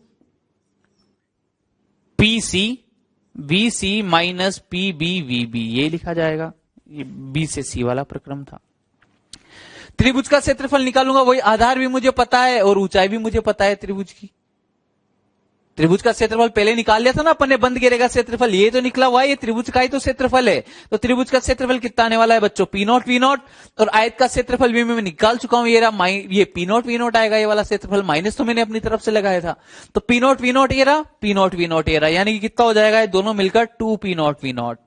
PCVC माइनस PBVB, ये लिखा जाएगा। ये बी से सी वाला प्रक्रम था। त्रिभुज का क्षेत्रफल निकालूंगा, वही आधार भी मुझे पता है और ऊंचाई भी मुझे पता है त्रिभुज की। त्रिभुज का क्षेत्रफल पहले निकाल लिया था ना अपन ने, बंद घेरे का क्षेत्रफल, ये तो निकला हुआ है, ये त्रिभुज का ही तो क्षेत्रफल है। तो त्रिभुज का क्षेत्रफल कितना आने वाला है बच्चों, P नॉट V नॉट, और आयत का क्षेत्रफल भी मैं निकाल चुका हूं, ये P नॉट V नॉट आएगा, ये वाला क्षेत्रफल, माइनस तो मैंने अपनी तरफ से लगाया था। तो P नॉट V नॉट ये रहा, P नॉट V नॉट ये रहा, यानी कि कितना हो जाएगा, दोनों मिलकर 2P not V not,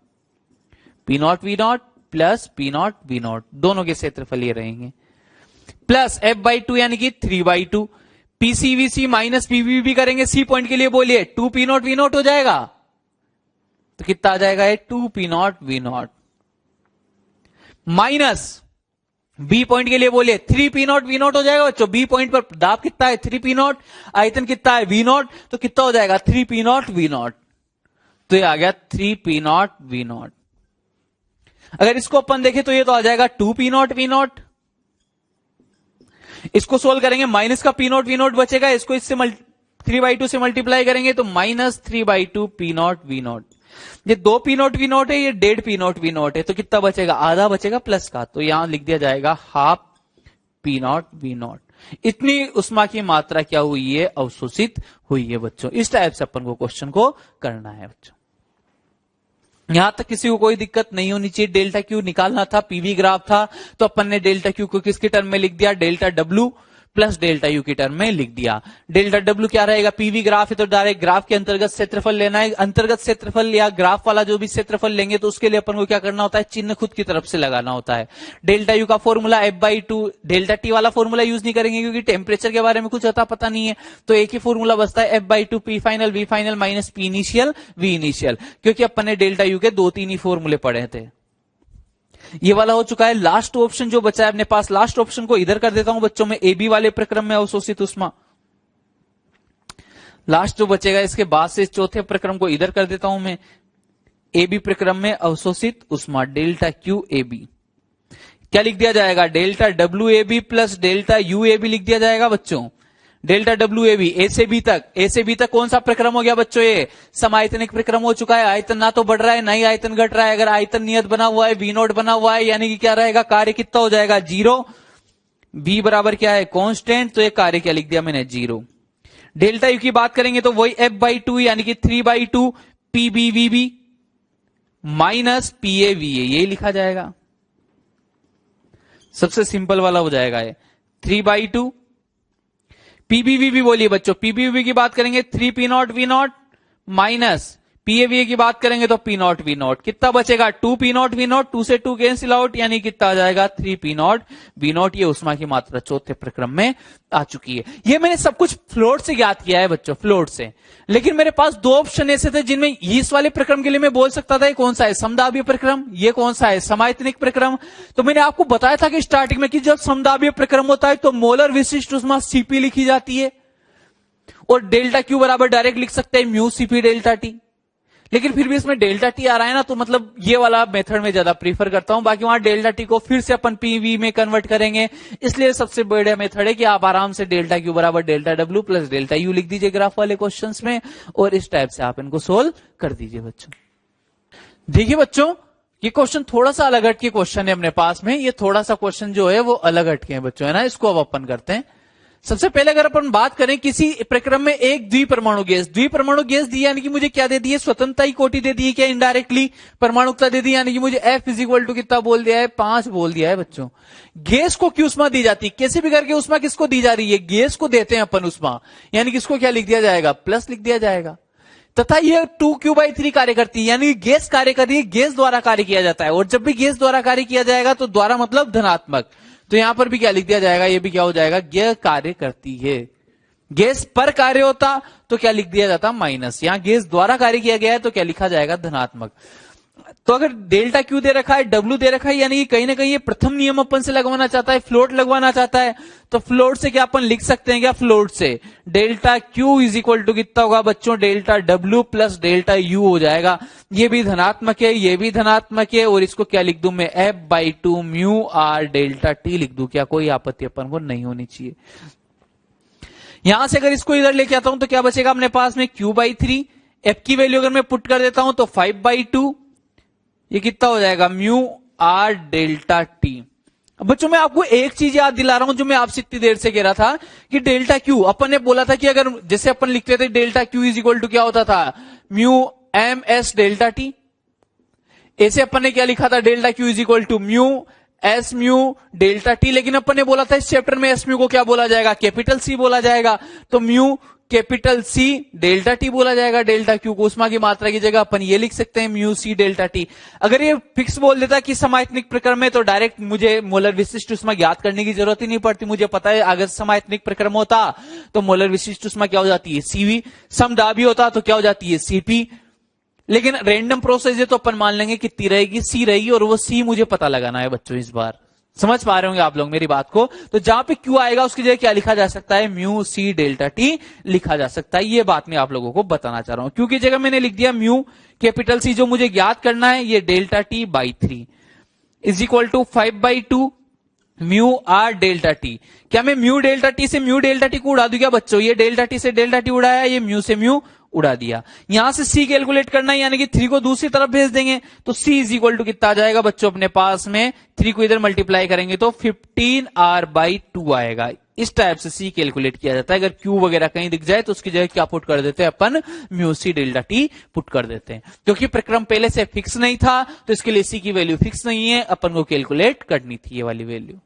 P not V not plus P not V not, दोनों के क्षेत्रफल ये रहेंगे, प्लस F/2 यानी कि 3/2 PCVC माइनस PBV करेंगे, सी पॉइंट के लिए बोलिए 2P नॉट V नॉट हो जाएगा। तो कितना आ जाएगा, 2P not V not minus B point के लिए बोलिए 3P नॉट V नॉट हो जाएगा बच्चों। बी पॉइंट पर दाब कितना है, 3P नॉट, आयतन कितना है V नॉट, तो कितना हो जाएगा 3P नॉट V नॉट। तो ये आ गया 3P नॉट V नॉट। अगर इसको अपन देखें तो ये तो आ जाएगा 2P नॉट V नॉट। इसको सोल्व करेंगे, माइनस का P नॉट V नॉट बचेगा, इसको इससे 3/2 से मल्टीप्लाई करेंगे तो minus 3/2 P not V not. ये 2P नॉट V नॉट है, ये 1.5 P नॉट V नॉट है, तो कितना बचेगा, आधा बचेगा प्लस का, तो यहां लिख दिया जाएगा half P not V not. इतनी उष्मा की मात्रा क्या हुई है, अवशोषित हुई है बच्चों। इस टाइप से अपन को क्वेश्चन को करना है बच्चों। यहां तक किसी को कोई दिक्कत नहीं होनी चाहिए। डेल्टा Q निकालना था, पीवी ग्राफ था, तो अपन ने डेल्टा Q को किसके टर्म में लिख दिया, delta W plus delta you की टर्म में लिख दिया। डेल्टा डब्ल्यू क्या रहेगा, पीवी ग्राफ है तो डायरेक्ट ग्राफ के अंतर्गत क्षेत्रफल लेना है। अंतर्गत क्षेत्रफल या ग्राफ वाला जो भी क्षेत्रफल लेंगे तो उसके लिए अपन को क्या करना होता है, चिन्ह खुद की तरफ से लगाना होता है। डेल्टा यू का फॉर्मूला F/2, डेल्टा टी वाला फॉर्मूला यूज नहीं करेंगे क्योंकि टेम्परेचर के बारे में कुछ अता पता नहीं है, तो एक ही फॉर्मूला बचता है F/2 P final V final minus P initial V initial, क्योंकि अपन ने डेल्टा यू के 2-3 ही फॉर्मूले पढ़े थे। ये वाला हो चुका है। लास्ट ऑप्शन जो बचा है अपने पास, लास्ट ऑप्शन को इधर कर देता हूं बच्चों में, AB वाले प्रक्रम में अवशोषित उष्मा। लास्ट जो बचेगा इसके बाद से चौथे प्रक्रम को इधर कर देता हूं मैं, AB प्रक्रम में अवशोषित उष्मा डेल्टा क्यू AB। क्या लिख दिया जाएगा, delta WAB plus delta UAB लिख दिया जाएगा बच्चों। डेल्टा WAB ए से बी तक कौन सा प्रक्रम हो गया बच्चों, ये समायतनिक प्रक्रम हो चुका है। आयतन ना तो बढ़ रहा है ना ही आयतन घट रहा है। अगर आयतन नियत बना हुआ है, V0 बना हुआ है, यानी कि क्या रहेगा, कार्य कितना हो जाएगा 0। V बराबर क्या है, कांस्टेंट, तो ये कार्य क्या लिख दिया मैंने 0। डेल्टा यू की बात करेंगे तो वही F/2 यानी कि 3/2 PBVB माइनस PAVA, ये लिखा जाएगा। सबसे सिंपल वाला हो जाएगा ये 3/2 PBVB। बोलिए बच्चों, PBVB की बात करेंगे 3P0 V0 माइनस PAVA की बात करेंगे तो P0 V0। कितना बचेगा 2P0 V0, 2 से 2 कैंसिल आउट, यानी कितना आ जाएगा 3P0 V0। ये उष्मा की मात्रा चौथे प्रक्रम में आ चुकी है। ये मैंने सब कुछ फ्लोट से ज्ञात किया है बच्चों, फ्लोट से। लेकिन मेरे पास 2 ऑप्शन ऐसे थे जिनमें इस वाले प्रक्रम के लिए मैं बोल सकता था ये कौन सा है, समदाबीय प्रक्रम, ये कौन सा है, समायतनिक प्रक्रम। तो मैंने आपको बताया था कि स्टार्टिंग में कि जब समदाबीय प्रक्रम होता है तो मोलर विशिष्ट उष्मा CP लिखी जाती है और डेल्टा क्यू बराबर डायरेक्ट लिख सकते हैं म्यू CP डेल्टा टी। लेकिन फिर भी इसमें डेल्टा टी आ रहा है ना, तो मतलब ये वाला मेथड में ज्यादा प्रीफर करता हूं। बाकी वहां डेल्टा टी को फिर से अपन PV में कन्वर्ट करेंगे, इसलिए सबसे बढ़िया मेथड है कि आप आराम से डेल्टा क्यू बराबर delta W plus delta you लिख दीजिए ग्राफ वाले क्वेश्चंस में, और इस टाइप से आप इनको सोल्व कर दीजिए बच्चों। देखिए बच्चों, ये क्वेश्चन थोड़ा सा अलग हटके क्वेश्चन है अपने पास में। ये थोड़ा सा क्वेश्चन जो है वो अलग हटके है बच्चों, है ना। इसको अब अपन करते हैं। सबसे पहले अगर अपन बात करें किसी प्रक्रम में एक द्विपरमाणु गैस दी, यानी कि मुझे क्या दे दी है, स्वतंत्रता की कोटि दे दी है, क्या इनडायरेक्टली परमाणुकता दे दी, यानी कि मुझे F इक्वल टू कितना बोल दिया है, 5 बोल दिया है बच्चों। गैस को क्यों उष्मा दी जाती है, कैसे भी करके उष्मा किसको दी जा रही है, गैस को देते हैं अपन उष्मा, यानी कि इसको क्या लिख दिया जाएगा, प्लस लिख दिया जाएगा। तथा यह 2Q/3 कार्य करती है, यानी गैस कार्य कर रही है, गैस द्वारा कार्य किया जाता है। और जब भी गैस द्वारा कार्य किया जाएगा तो द्वारा मतलब धनात्मक, तो यहां पर भी क्या लिख दिया जाएगा, ये भी क्या हो जाएगा, गैस कार्य करती है। गैस पर कार्य होता तो क्या लिख दिया जाता, माइनस। यहां गैस द्वारा कार्य किया गया है तो क्या लिखा जाएगा, धनात्मक। तो अगर डेल्टा क्यू दे रखा है, डब्ल्यू दे रखा है, यानी कि कहीं ना कहीं ये प्रथम नियम अपन से लगवाना चाहता है, फ्लोट लगवाना चाहता है, तो फ्लोट से क्या अपन लिख सकते हैं, क्या फ्लोट से delta Q is equal to कितना होगा बच्चों, delta W plus delta U हो जाएगा। ये भी धनात्मक है, ये भी धनात्मक है, और इसको क्या लिख दूं मैं, F/2 mu R delta T लिख दूं। क्या कोई आपत्ति अपन को नहीं होनी चाहिए। यहां से अगर इसको इधर लेके आता हूं तो क्या बचेगा अपने पास में, Q/3। F की वैल्यू अगर मैं पुट कर देता हूं तो 5/2, ये कितना हो जाएगा, म्यू आर डेल्टा टी। अब बच्चों मैं आपको एक चीज याद दिला रहा हूं जो मैं आपसे इतनी देर से कह रहा था कि डेल्टा क्यू अपन ने बोला था कि अगर जैसे अपन लिखते थे delta Q is equal to क्या होता था, mu M S delta T. ऐसे अपन ने क्या लिखा था, delta Q is equal to mu S mu delta T. लेकिन अपन ने बोला था इस चैप्टर में एस म्यू को क्या बोला जाएगा, कैपिटल सी बोला जाएगा, तो mu capital C delta T बोला जाएगा। डेल्टा क्यू को उष्मा की मात्रा की जगह अपन ये लिख सकते हैं म्यू सी डेल्टा टी। अगर ये फिक्स बोल देता कि समायतनिक प्रक्रम में, तो डायरेक्ट मुझे मोलर विशिष्ट उष्मा ज्ञात करने की जरूरत ही नहीं पड़ती। मुझे पता है अगर समायतनिक प्रक्रम होता तो मोलर विशिष्ट उष्मा क्या हो जाती है, सीवी। समदाबी होता तो क्या हो जाती है, सीपी। लेकिन रैंडम प्रोसेस है तो अपन मान लेंगे कितनी रहेगी, सी रहेगी, और वो सी मुझे पता लगाना है बच्चों। इस बार समझ पा रहे होंगे आप लोग मेरी बात को। तो जहां पे क्यू आएगा उसकी जगह क्या लिखा जा सकता है, म्यू सी डेल्टा टी लिखा जा सकता है। ये बात मैं आप लोगों को बताना चाह रहा हूं। क्यू की जगह मैंने लिख दिया म्यू कैपिटल सी, जो मुझे ज्ञात करना है, ये delta T by 3 is equal to 5/2 mu R delta T. क्या मैं म्यू डेल्टा टी से म्यू डेल्टा टी को उड़ा दूं क्या बच्चों, ये डेल्टा टी से डेल्टा टी उड़ाया, ये म्यू से म्यू उड़ा दिया। यहां से सी कैलकुलेट करना है, यानी कि 3 को दूसरी तरफ भेज देंगे, तो सी इज इक्वल टू कितना आ जाएगा बच्चों अपने पास में, 3 को इधर मल्टीप्लाई करेंगे तो 15R/2 आएगा। इस टाइप से सी कैलकुलेट किया जाता है। अगर क्यू वगैरह कहीं दिख जाए तो उसकी जगह क्या पुट कर देते हैं अपन, mu C delta T put कर देते हैं। क्योंकि प्रक्रम पहले से फिक्स नहीं था तो इसके लिए सी की वैल्यू फिक्स नहीं है, अपन को कैलकुलेट करनी थी ये वाली वैल्यू।